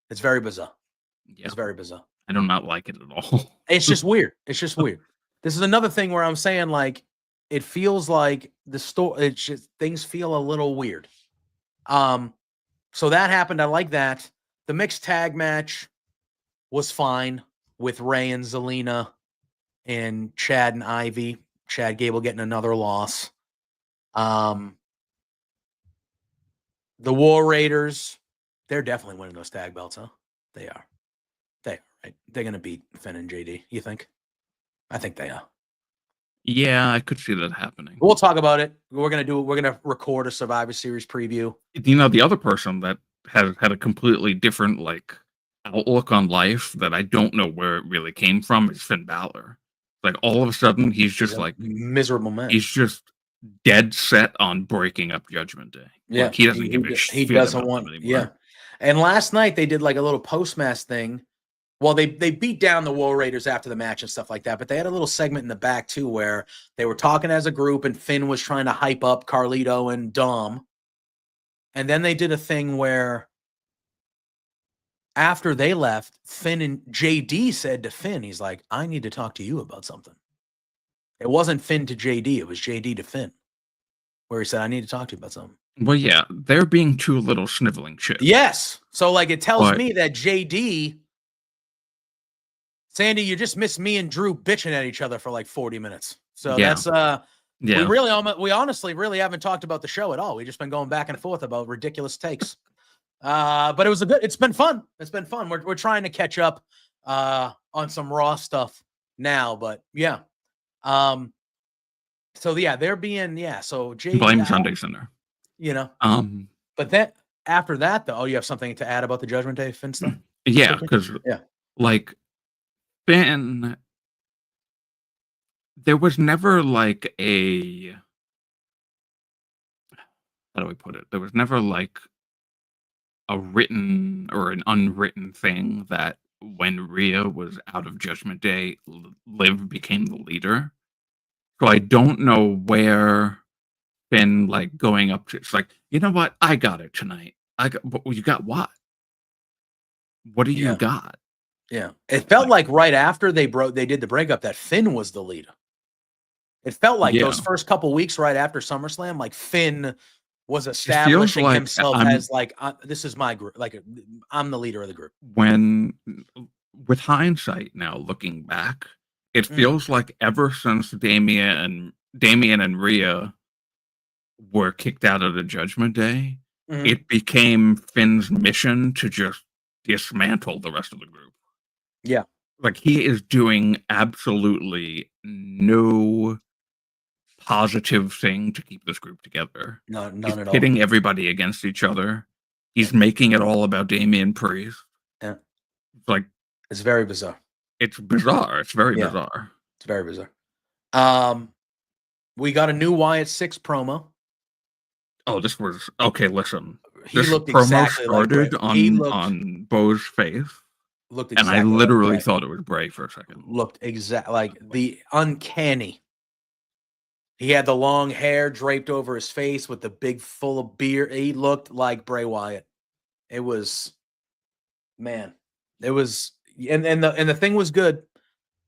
It's very bizarre. Yeah. It's very bizarre. I do not like it at all. It's just weird. It's just weird. This is another thing where I'm saying, like, it feels like the story, it's just, things feel a little weird. So that happened. I like that. The mixed tag match was fine with Ray and Zelina and Chad and Ivy. Chad Gable getting another loss. The War Raiders, they're definitely winning those tag belts, huh? They are. Right? They're going to beat Finn and JD, you think? I think they are. Yeah, I could see that happening. We'll talk about it. We're going to record a Survivor Series preview. The other person that has had a completely different, like, outlook on life that I don't know where it really came from is Finn Balor. Like, all of a sudden, he's just like miserable man. He's just dead set on breaking up Judgment Day. Yeah, like, he doesn't give a shit. He doesn't want. Yeah, and last night they did like a little post-match thing. Well, they beat down the War Raiders after the match and stuff like that, but they had a little segment in the back too where they were talking as a group, and Finn was trying to hype up Carlito and Dom, and then they did a thing where after they left, Finn and JD said to Finn, he's like, I need to talk to you about something. It wasn't Finn to JD. It was JD to Finn, where he said, I need to talk to you about something. Well, yeah, they're being two little sniveling shit. Yes. So, like, it tells me that JD, Sandy, you just missed me and Drew bitching at each other for like 40 minutes. So that's, we honestly really haven't talked about the show at all. We've just been going back and forth about ridiculous takes. But it's been fun. It's been fun. We're trying to catch up on some Raw stuff now, but yeah. So yeah, they're being, so Jay blame Sunday Center. But that, after that, though, you have something to add about the Judgment Day Finn stuff? Yeah, because like Finn, there was never like a, how do I put it? There was never like a written or an unwritten thing that when Rhea was out of Judgment Day, Liv became the leader. So I don't know where Finn like going up to. It's like, you know what? I got it tonight. You got what? What do you got? Yeah, it felt like right after they did the breakup that Finn was the leader. It felt like those first couple weeks right after SummerSlam, like Finn was establishing himself as like, this is my group. Like, I'm the leader of the group. When, with hindsight now, looking back, it feels like ever since Damian and Rhea were kicked out of the Judgment Day, it became Finn's mission to just dismantle the rest of the group. Yeah. Like, he is doing absolutely no positive thing to keep this group together. No, none He's at all. pitting everybody against each other. He's making it all about Damian Priest. Yeah. Like, it's very bizarre. It's bizarre. It's very bizarre. It's very bizarre. We got a new Wyatt 6 promo. Oh, this was okay. Listen, he looked exactly started like on Bo's face. Looked exactly and I literally like thought it was Bray for a second. Looked exactly like the uncanny. He had the long hair draped over his face with the big full of beard. He looked like Bray Wyatt. It was, man. It was, and the thing was good.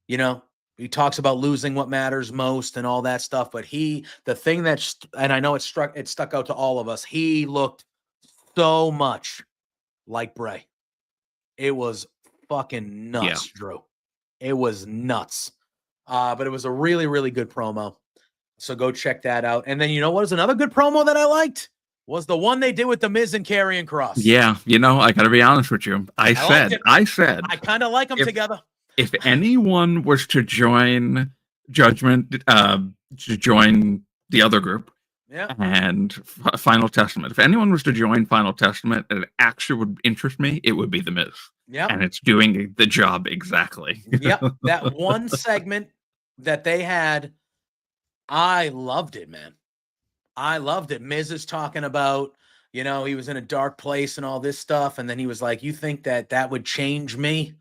You know, he talks about losing what matters most and all that stuff. But the thing that, and I know it stuck out to all of us. He looked so much like Bray. It was fucking nuts, Drew. It was nuts. But it was a really, really good promo. So go check that out. And then, you know what was another good promo that I liked? Was the one they did with The Miz and Karrion Kross. Yeah, you know, I got to be honest with you. I said, I kind of like them together. If anyone was to join Judgment, to join the other group, and Final Testament, if anyone was to join Final Testament and it actually would interest me, it would be The Miz. Yeah. And it's doing the job exactly. Yep. That one segment that they had, I loved it, man. I loved it. Miz is talking about, you know, he was in a dark place and all this stuff. And then he was like, you think that would change me?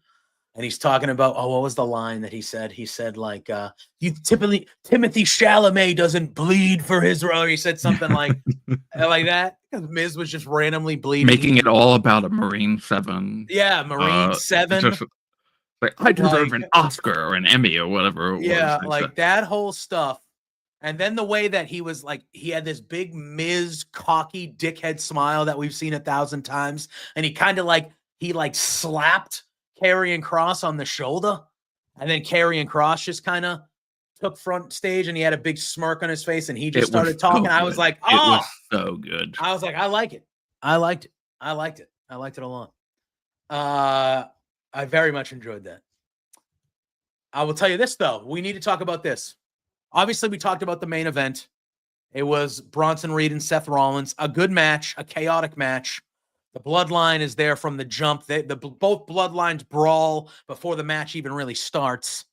And he's talking about, what was the line that he said? He said, like, Timothy Chalamet doesn't bleed for his role. He said something like that. Because Miz was just randomly bleeding. Making it all about a Marine 7. Yeah, Marine 7. Like, I deserve an Oscar or an Emmy or whatever it was. Yeah, like that whole stuff. And then the way that he was like, he had this big Miz cocky dickhead smile that we've seen 1,000 times. And he kind of like, slapped Karrion Kross on the shoulder. And then Karrion Kross just kind of took front stage and he had a big smirk on his face and he just started talking. I was like, it was so good. I was like, I like it. I liked it. I liked it. I liked it a lot. I very much enjoyed that. I will tell you this, though. We need to talk about this. Obviously, we talked about the main event. It was Bronson Reed and Seth Rollins. A good match, a chaotic match. The Bloodline is there from the jump. Both Bloodlines brawl before the match even really starts.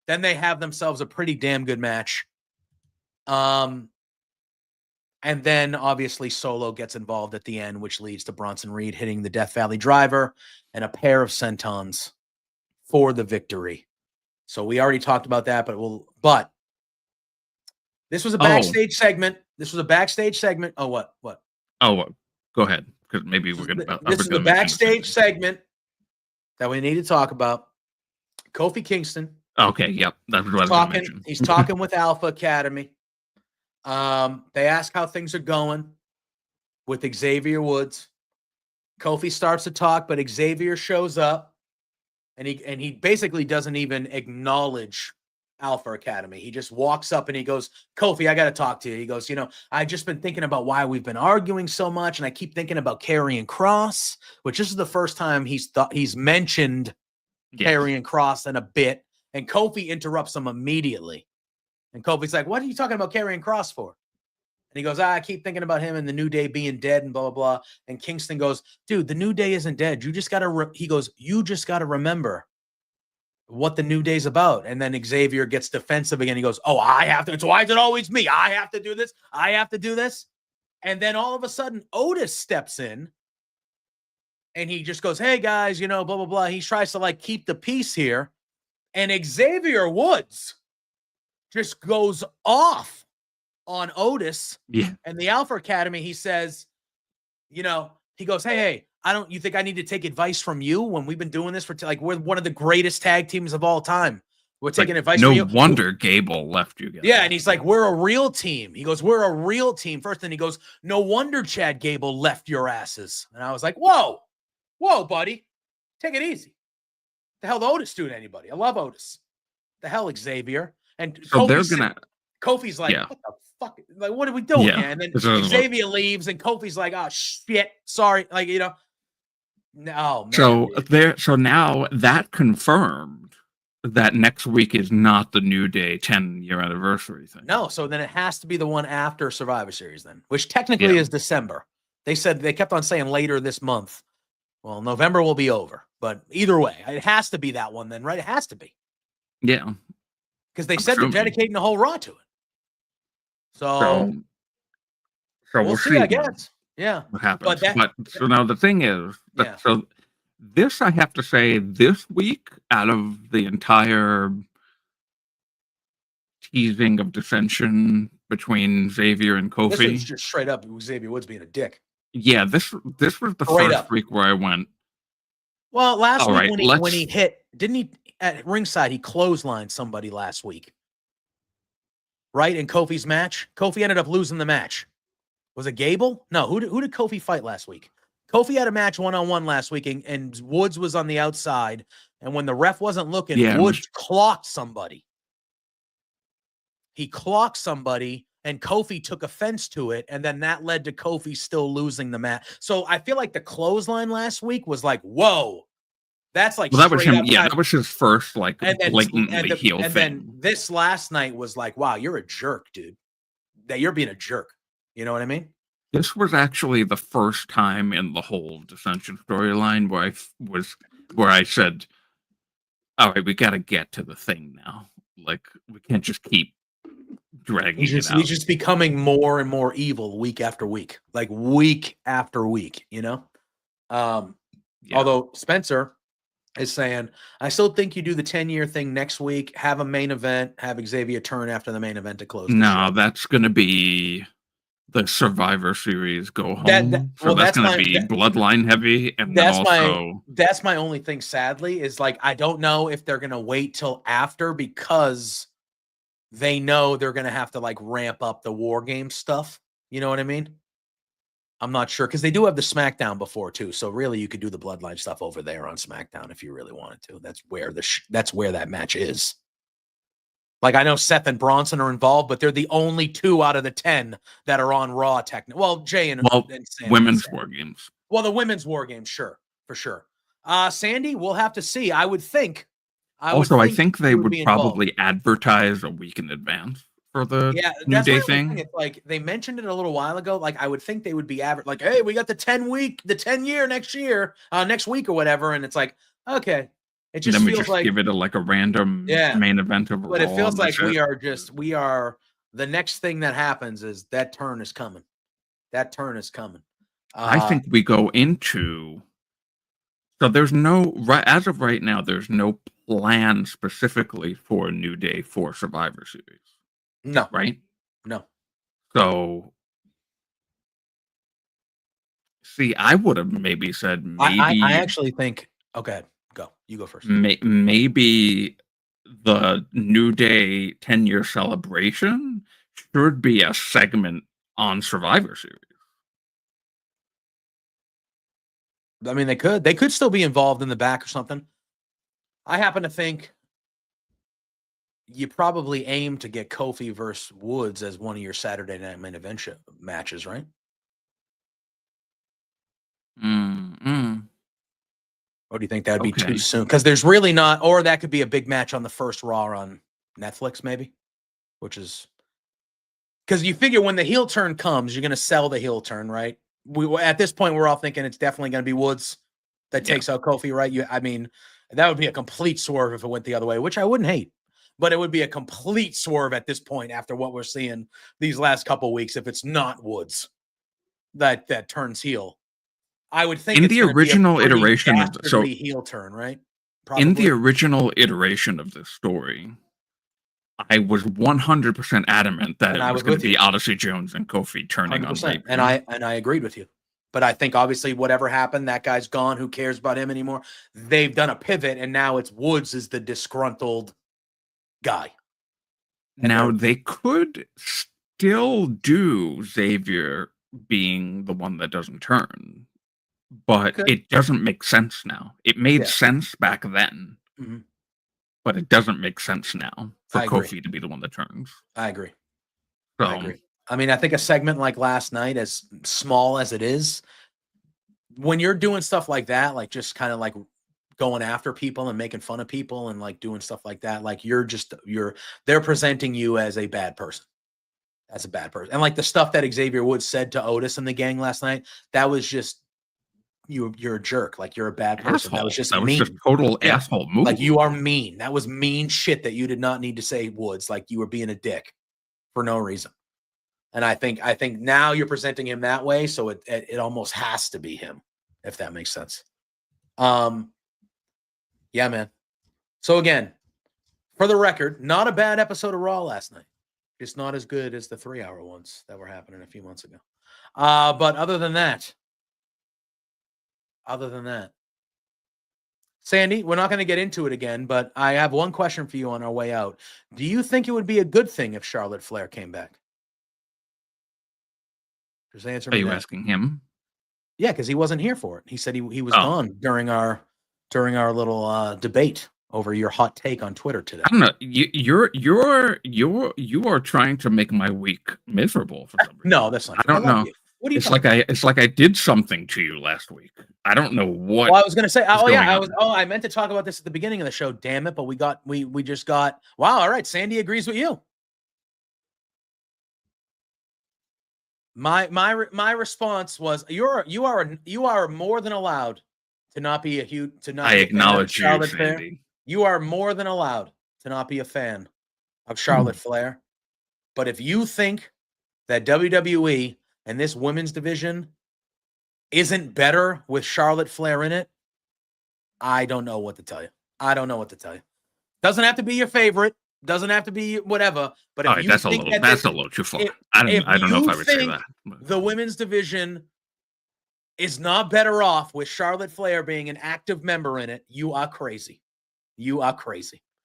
Then they have themselves a pretty damn good match. And then, obviously, Solo gets involved at the end, which leads to Bronson Reed hitting the Death Valley Driver and a pair of sentons for the victory. So we already talked about that, but this was a backstage segment. This was a backstage segment. Oh, what? Oh, well, go ahead, because maybe we're gonna. This is the backstage segment that we need to talk about. Kofi Kingston. Okay, yep, that's what I was gonna mention. He's talking with Alpha Academy. They ask how things are going with Xavier Woods. Kofi starts to talk, but Xavier shows up, and he basically doesn't even acknowledge Alpha Academy. He just walks up and he goes, Kofi, I got to talk to you. He goes, you know, I've just been thinking about why we've been arguing so much, and I keep thinking about Karrion Kross, which this is the first time he's mentioned Karrion Kross in a bit, and Kofi interrupts him immediately. And Kofi's like, what are you talking about Karrion Kross for? And he goes, I keep thinking about him and the New Day being dead and blah, blah, blah. And Kingston goes, dude, the New Day isn't dead. You just got to, he goes, you just got to remember what the New Day's about. And then Xavier gets defensive again. He goes, oh, I have to. So why is it always me? I have to do this. I have to do this. And then all of a sudden, Otis steps in and he just goes, hey, guys, blah, blah, blah. He tries to like keep the peace here. And Xavier Woods just goes off on Otis and the Alpha Academy. He says, he goes, hey, you think I need to take advice from you when we've been doing this for we're one of the greatest tag teams of all time. We're taking advice from you. No wonder Gable left you guys. Yeah, and he's like, we're a real team. He goes, we're a real team first. And he goes, no wonder Chad Gable left your asses. And I was like, whoa, buddy. Take it easy. The hell Otis doing anybody? I love Otis. The hell Xavier. And so Kofi's like, what the fuck? Like, what are we doing, man? And then Xavier leaves, and Kofi's like, oh shit, sorry. Like, no, man. So now that confirmed that next week is not the New Day 10-year anniversary thing. No, so then it has to be the one after Survivor Series then, which technically is December. They kept on saying later this month. Well, November will be over, but either way, it has to be that one then, right? It has to be. Yeah. Because they said they're dedicating the whole Raw to it. So we'll see, I guess. Yeah. What happens. But so now the thing is, so this, I have to say, this week, out of the entire teasing of dissension between Xavier and Kofi. This was just straight up Xavier Woods being a dick. Yeah, this was the first week where I went. Well, last week when he hit, didn't he at ringside, he clotheslined somebody last week. Right? In Kofi's match? Kofi ended up losing the match. Was it Gable? No, who did Kofi fight last week? Kofi had a match one-on-one last week, and Woods was on the outside. And when the ref wasn't looking, Woods clocked somebody. He clocked somebody, and Kofi took offense to it, and then that led to Kofi still losing the match. So I feel like the clothesline last week was like, whoa. That's like that was him. Yeah, that was his first blatantly heel thing. And then this last night was like, wow, you're a jerk, dude. That you're being a jerk. You know what I mean? This was actually the first time in the whole dissension storyline where I said, all right, we got to get to the thing now. Like, we can't just keep dragging it out. He's just becoming more and more evil week after week. Like, week after week, Although Spencer is saying, I still think you do the 10-year thing next week, have a main event, have Xavier turn after the main event to close. No, that's going to be the Survivor Series go home. That's going to be Bloodline heavy. And that's my only thing, sadly, is like, I don't know if they're going to wait till after because they know they're going to have to like ramp up the War Game stuff. You know what I mean? I'm not sure because they do have the SmackDown before too. So really, you could do the Bloodline stuff over there on SmackDown if you really wanted to. That's where that match is. Like, I know Seth and Bronson are involved, but they're the only 2 out of the 10 that are on Raw. Well, Jay and women's War Games. Well, the women's War Games, sure, for sure. Sandy, we'll have to see. I would think. I think they would probably advertise a week in advance for the New Day thing. It's like they mentioned it a little while ago. Like, I would think they would be like, hey, we got the 10-year next week or whatever. And it's like, okay. It just feels like give it a random main event of but Raw. It feels like we are the next thing that happens is that turn is coming. That turn is coming. I think we go into so there's no as of right now, there's no plan specifically for a New Day for Survivor Series. No. Right? No. So see, I would have maybe said I actually think okay. Go. You go first. Maybe the New Day 10-year celebration should be a segment on Survivor Series. I mean, they could still be involved in the back or something. I happen to think you probably aim to get Kofi versus Woods as one of your Saturday Night Main Event matches, right? Or do you think that would be too soon? Because there's really not, or that could be a big match on the first Raw on Netflix, maybe, which is because you figure when the heel turn comes, you're going to sell the heel turn, right? At this point, we're all thinking it's definitely going to be Woods that takes out Kofi, right? I mean, that would be a complete swerve if it went the other way, which I wouldn't hate. But it would be a complete swerve at this point after what we're seeing these last couple of weeks if it's not Woods that turns heel. I would think in the original iteration of heel turn, right? Probably. In the original iteration of this story, I was 100% adamant that it was going to be Odyssey Jones and Kofi turning 100%. On Reed. And I agreed with you. But I think obviously whatever happened, that guy's gone. Who cares about him anymore? They've done a pivot, and now it's Woods is the disgruntled guy. And now they could still do Xavier being the one that doesn't turn, but it doesn't make sense now. It made sense back then, but it doesn't make sense now for Kofi to be the one that turns. I agree. I agree. I mean, I think a segment like last night, as small as it is, when you're doing stuff like that, like just kind of like going after people and making fun of people and like doing stuff like that, like they're presenting you as a bad person. As a bad person. And like the stuff that Xavier Woods said to Otis and the gang last night, that was just you're a jerk. Like you're a bad person. Asshole. That was just mean. Just total asshole move. Like you are mean. That was mean shit that you did not need to say, Woods. Like you were being a dick for no reason. And I think now you're presenting him that way, so it almost has to be him, if that makes sense. Yeah, man. So again, for the record, not a bad episode of Raw last night. Just not as good as the 3-hour ones that were happening a few months ago. But other than that, Sandy, we're not going to get into it again, but I have one question for you on our way out. Do you think it would be a good thing if Charlotte Flair came back? Just answer me. Are you asking him? Yeah, because he wasn't here for it. He said he was gone during our little debate over your hot take on Twitter today. I don't know. You are trying to make my week miserable for some reason. No, that's not. I don't know. What do you? It's like I did something to you last week. I don't know what. Well, I was going to say. I meant to talk about this at the beginning of the show. Damn it! But we just got. Wow. All right. Sandy agrees with you. My response was you are more than allowed to not be a huge to not. I acknowledge you, Sandy. You are more than allowed to not be a fan of Charlotte Flair. But if you think that WWE and this women's division isn't better with Charlotte Flair in it, I don't know what to tell you. Doesn't have to be your favorite. Doesn't have to be whatever. But if that's a little too far. I don't know if I would say that. The women's division is not better off with Charlotte Flair being an active member in it. You are crazy.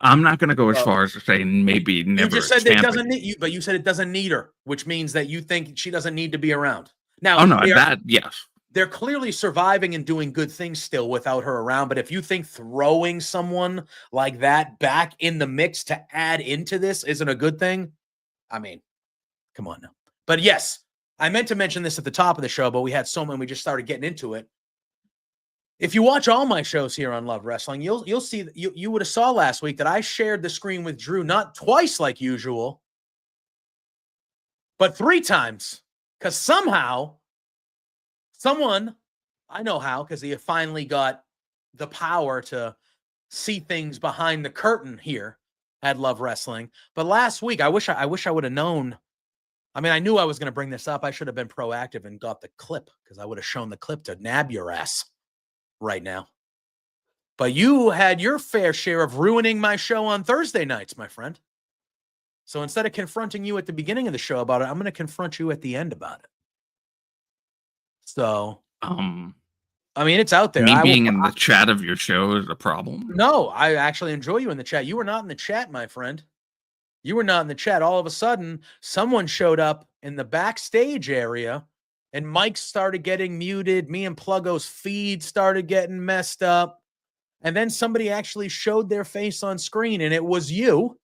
I'm not going to go as far as to say maybe never. You just said it doesn't need you, but you said it doesn't need her, which means that you think she doesn't need to be around. Now, yes. They're clearly surviving and doing good things still without her around. But if you think throwing someone like that back in the mix to add into this isn't a good thing, I mean, come on now. But yes, I meant to mention this at the top of the show, but we had so many, we just started getting into it. If you watch all my shows here on Love Wrestling, you'll see that you would have saw last week that I shared the screen with Drew, not twice like usual, but 3 times. Because somehow, someone, I know how, because he finally got the power to see things behind the curtain here at Love Wrestling. But last week, I wish I would have known. I mean, I knew I was going to bring this up. I should have been proactive and got the clip, because I would have shown the clip to nab your ass right now. But you had your fair share of ruining my show on Thursday nights, my friend. So instead of confronting you at the beginning of the show about it, I'm going to confront you at the end about it. So, I mean, it's out there. Me being in the chat of your show is a problem? No, I actually enjoy you in the chat. You were not in the chat, my friend. You were not in the chat. All of a sudden, someone showed up in the backstage area, and mics started getting muted. Me and Pluggo's feed started getting messed up. And then somebody actually showed their face on screen, and it was you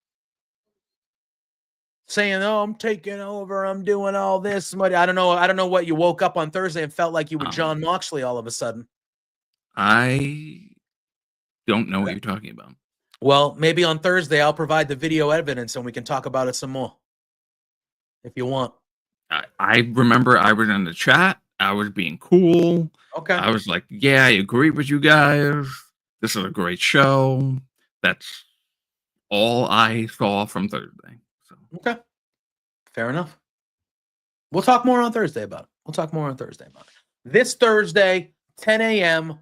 saying, "Oh, I'm taking over. I'm doing all this." I don't know what you woke up on Thursday and felt like you were John Moxley all of a sudden. I don't know what you're talking about. Well, maybe on Thursday I'll provide the video evidence and we can talk about it some more. if you want. I remember I was in the chat. I was being cool. Okay. I was like, yeah, I agree with you guys. This is a great show. That's all I saw from Thursday. So. Okay. Fair enough. We'll talk more on Thursday about it. This Thursday, 10 a.m.,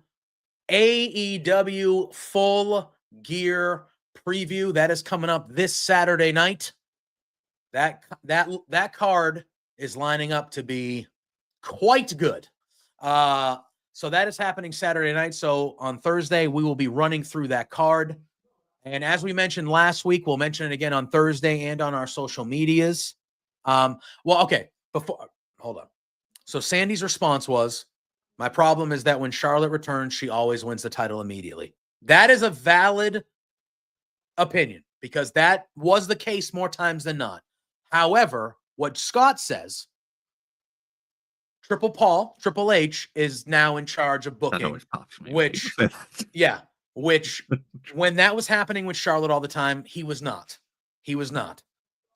AEW Full Gear preview. That is coming up this Saturday night. That card is lining up to be quite good. So that is happening Saturday night. So on Thursday, we will be running through that card. And as we mentioned last week, we'll mention it again on Thursday and on our social medias. Okay. Hold on. So Sandy's response was, my problem is that when Charlotte returns, she always wins the title immediately. That is a valid opinion because that was the case more times than not. However, what Scott says, Triple H is now in charge of booking, that always pops me. which when that was happening with Charlotte all the time, he was not.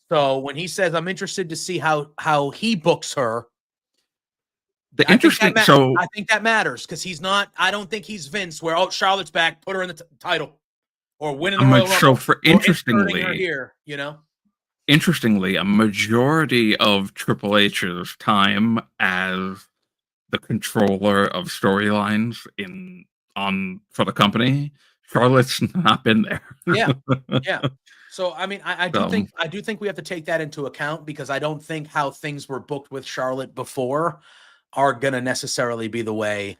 So when he says, I'm interested to see how he books her, I think that matters because he's not. I don't think he's Vince. Where Charlotte's back, put her in the title, or winning the Royal Rumble. So interestingly, her here, Interestingly, a majority of Triple H's time as the controller of storylines for the company, Charlotte's not been there. Yeah. So I mean, I do think we have to take that into account because I don't think how things were booked with Charlotte before are going to necessarily be the way.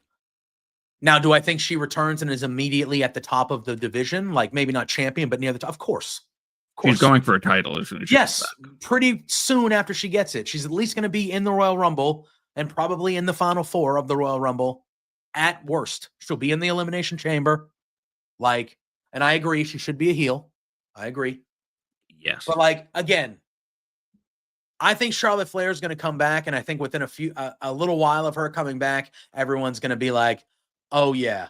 Now, do I think she returns and is immediately at the top of the division? Like maybe not champion, but near the top? Of course. She's going for a title, isn't she? Yes. Pretty soon after she gets it. She's at least going to be in the Royal Rumble and probably in the final four of the Royal Rumble at worst. She'll be in the Elimination Chamber. And I agree. She should be a heel. I agree. Yes. But again, I think Charlotte Flair is going to come back, and I think within a little while of her coming back, everyone's going to be like, "Oh yeah,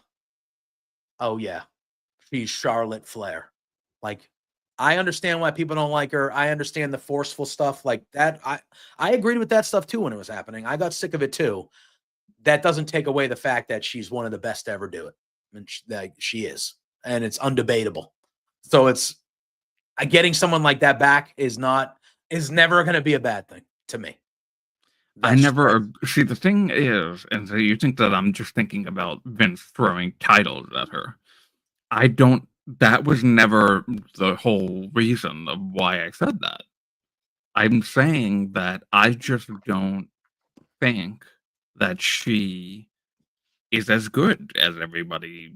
she's Charlotte Flair." I understand why people don't like her. I understand the forceful stuff like that. I agreed with that stuff too when it was happening. I got sick of it too. That doesn't take away the fact that she's one of the best to ever do it, and she is, and it's undebatable. So it's getting someone like that back is never going to be a bad thing to me. I never see the thing is, and so you think that I'm just thinking about Vince throwing titles at her. That was never the whole reason of why I said that. I'm saying that I just don't think that she is as good as everybody,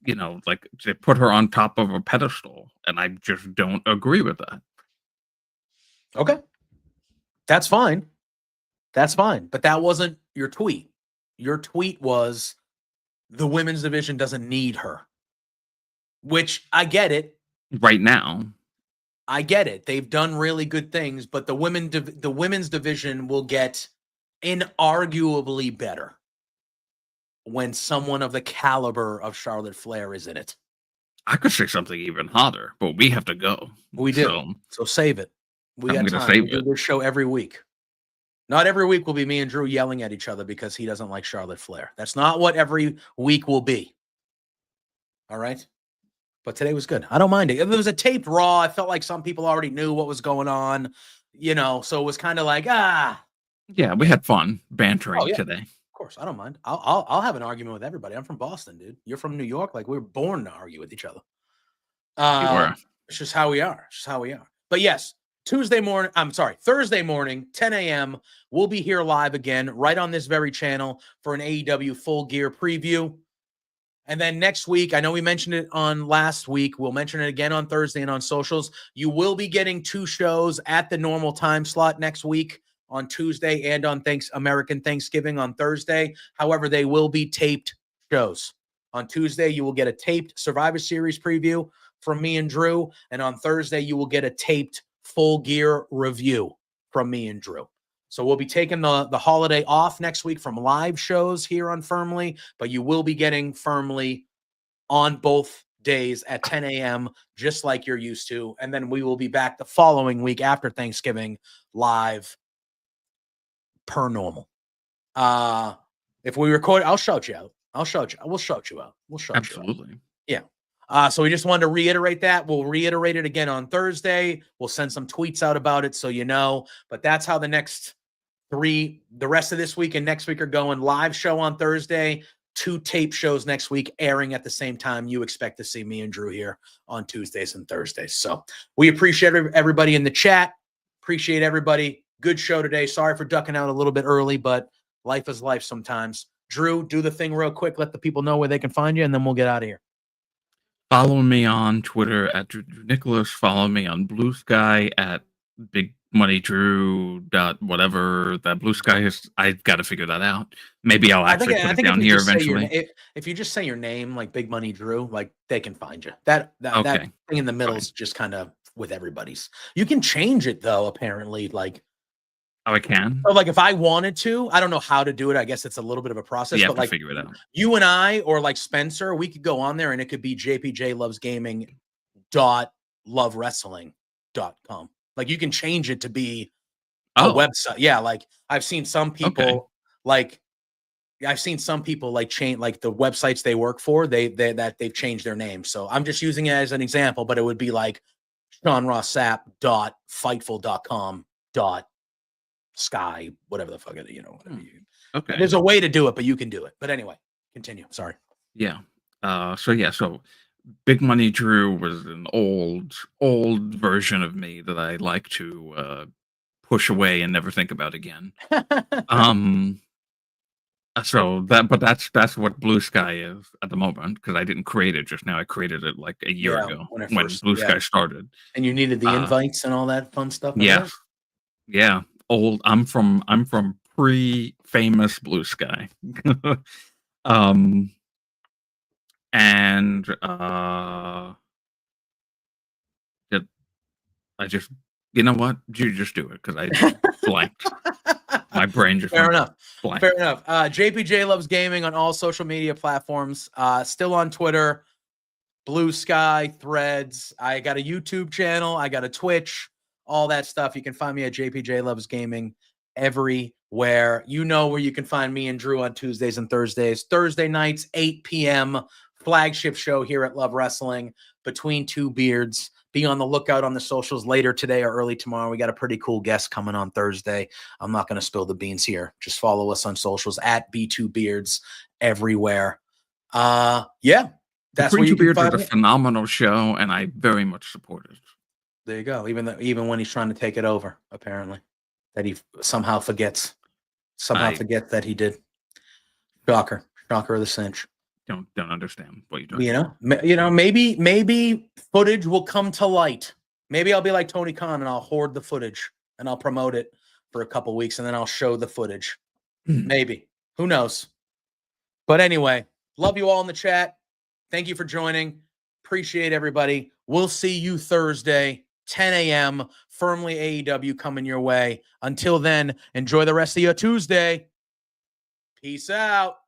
they put her on top of a pedestal, and I just don't agree with that. Okay. That's fine. But that wasn't your tweet. Your tweet was the women's division doesn't need her, which I get it. Right now. I get it. They've done really good things, but the women's division will get inarguably better when someone of the caliber of Charlotte Flair is in it. I could say something even hotter, but we have to go. We do. So save it. We got time. Save we do this show every week. Not every week will be me and Drew yelling at each other because he doesn't like Charlotte Flair. That's not what every week will be. All right? But today was good. I don't mind it. If it was a taped Raw, I felt like some people already knew what was going on, so it was kind of like, Yeah, we had fun bantering today. Of course, I don't mind. I'll have an argument with everybody. I'm from Boston, dude. You're from New York. We were born to argue with each other. It's just how we are. But yes, Thursday morning, 10 a.m. We'll be here live again, right on this very channel for an AEW Full Gear preview. And then next week, I know we mentioned it on last week. We'll mention it again on Thursday and on socials. You will be getting 2 shows at the normal time slot next week on Tuesday and on American Thanksgiving on Thursday. However, they will be taped shows. On Tuesday, you will get a taped Survivor Series preview from me and Drew. And on Thursday, you will get a taped Full Gear review from me and Drew. So we'll be taking the holiday off next week from live shows here on Firmly, but you will be getting Firmly on both days at 10 a.m., just like you're used to. And then we will be back the following week after Thanksgiving live per normal. If we record, I'll shout you out. We'll shout you out. Absolutely. Yeah. So we just wanted to reiterate that. We'll reiterate it again on Thursday. We'll send some tweets out about it so you know. But that's how the rest of this week and next week are going. Live show on Thursday, 2 tape shows next week airing at the same time. You expect to see me and Drew here on Tuesdays and Thursdays. So we appreciate everybody in the chat. Appreciate everybody. Good show today. Sorry for ducking out a little bit early, but life is life sometimes. Drew, do the thing real quick. Let the people know where they can find you, and then we'll get out of here. Follow me on Twitter at Drew Nicholas. Follow me on Blue Sky at Big Money Drew. Whatever that Blue Sky is. I've got to figure that out. Maybe I'll actually put it down here eventually. If you just say your name, like Big Money Drew, like they can find you. That thing in the middle is just kind of with everybody's. You can change it though, apparently. Like, oh, I can. So like if I wanted to, I don't know how to do it. I guess it's a little bit of a process. You but like figure it out. You and I, or like Spencer, we could go on there and it could be jpjlovesgaming.lovewrestling.com. Like you can change it to be a website. Yeah, like I've seen some people change like the websites they work for, they've changed their name. So I'm just using it as an example, but it would be like SeanRossSapp.fightful.com.sky, whatever the fuck it is, whatever you. Okay. There's a way to do it, but you can do it. But anyway, continue. Sorry. Yeah. So Big Money Drew was an old version of me that I like to push away and never think about again. So that's what Blue Sky is at the moment, because I didn't create it just now. I created it like a year ago when Blue Sky started. And you needed the invites and all that fun stuff. Yeah. Yeah. Old. I'm from pre-famous Blue Sky. And I just, you know what? You just do it because I blanked. My brain just Fair enough. JPJ Loves Gaming on all social media platforms. Still on Twitter, Blue Sky, Threads. I got a YouTube channel. I got a Twitch. All that stuff. You can find me at JPJ Loves Gaming everywhere. You know where you can find me and Drew on Tuesdays and Thursdays. Thursday nights, 8 p.m. Flagship show here at Love Wrestling, Between Two Beards. Be on the lookout on the socials later today or early tomorrow. We got a pretty cool guest coming on Thursday. I'm not going to spill the beans here. Just follow us on socials at B2Beards everywhere. That's Between Two Beards is a phenomenal show, and I very much support it. There you go. Even when he's trying to take it over, apparently, that he somehow forgets that he did. Shocker of the cinch. Don't understand what you're talking about. Maybe footage will come to light. Maybe I'll be like Tony Khan and I'll hoard the footage and I'll promote it for a couple weeks and then I'll show the footage. Maybe. Who knows? But anyway, love you all in the chat. Thank you for joining. Appreciate everybody. We'll see you Thursday, 10 a.m. Firmly AEW coming your way. Until then, enjoy the rest of your Tuesday. Peace out.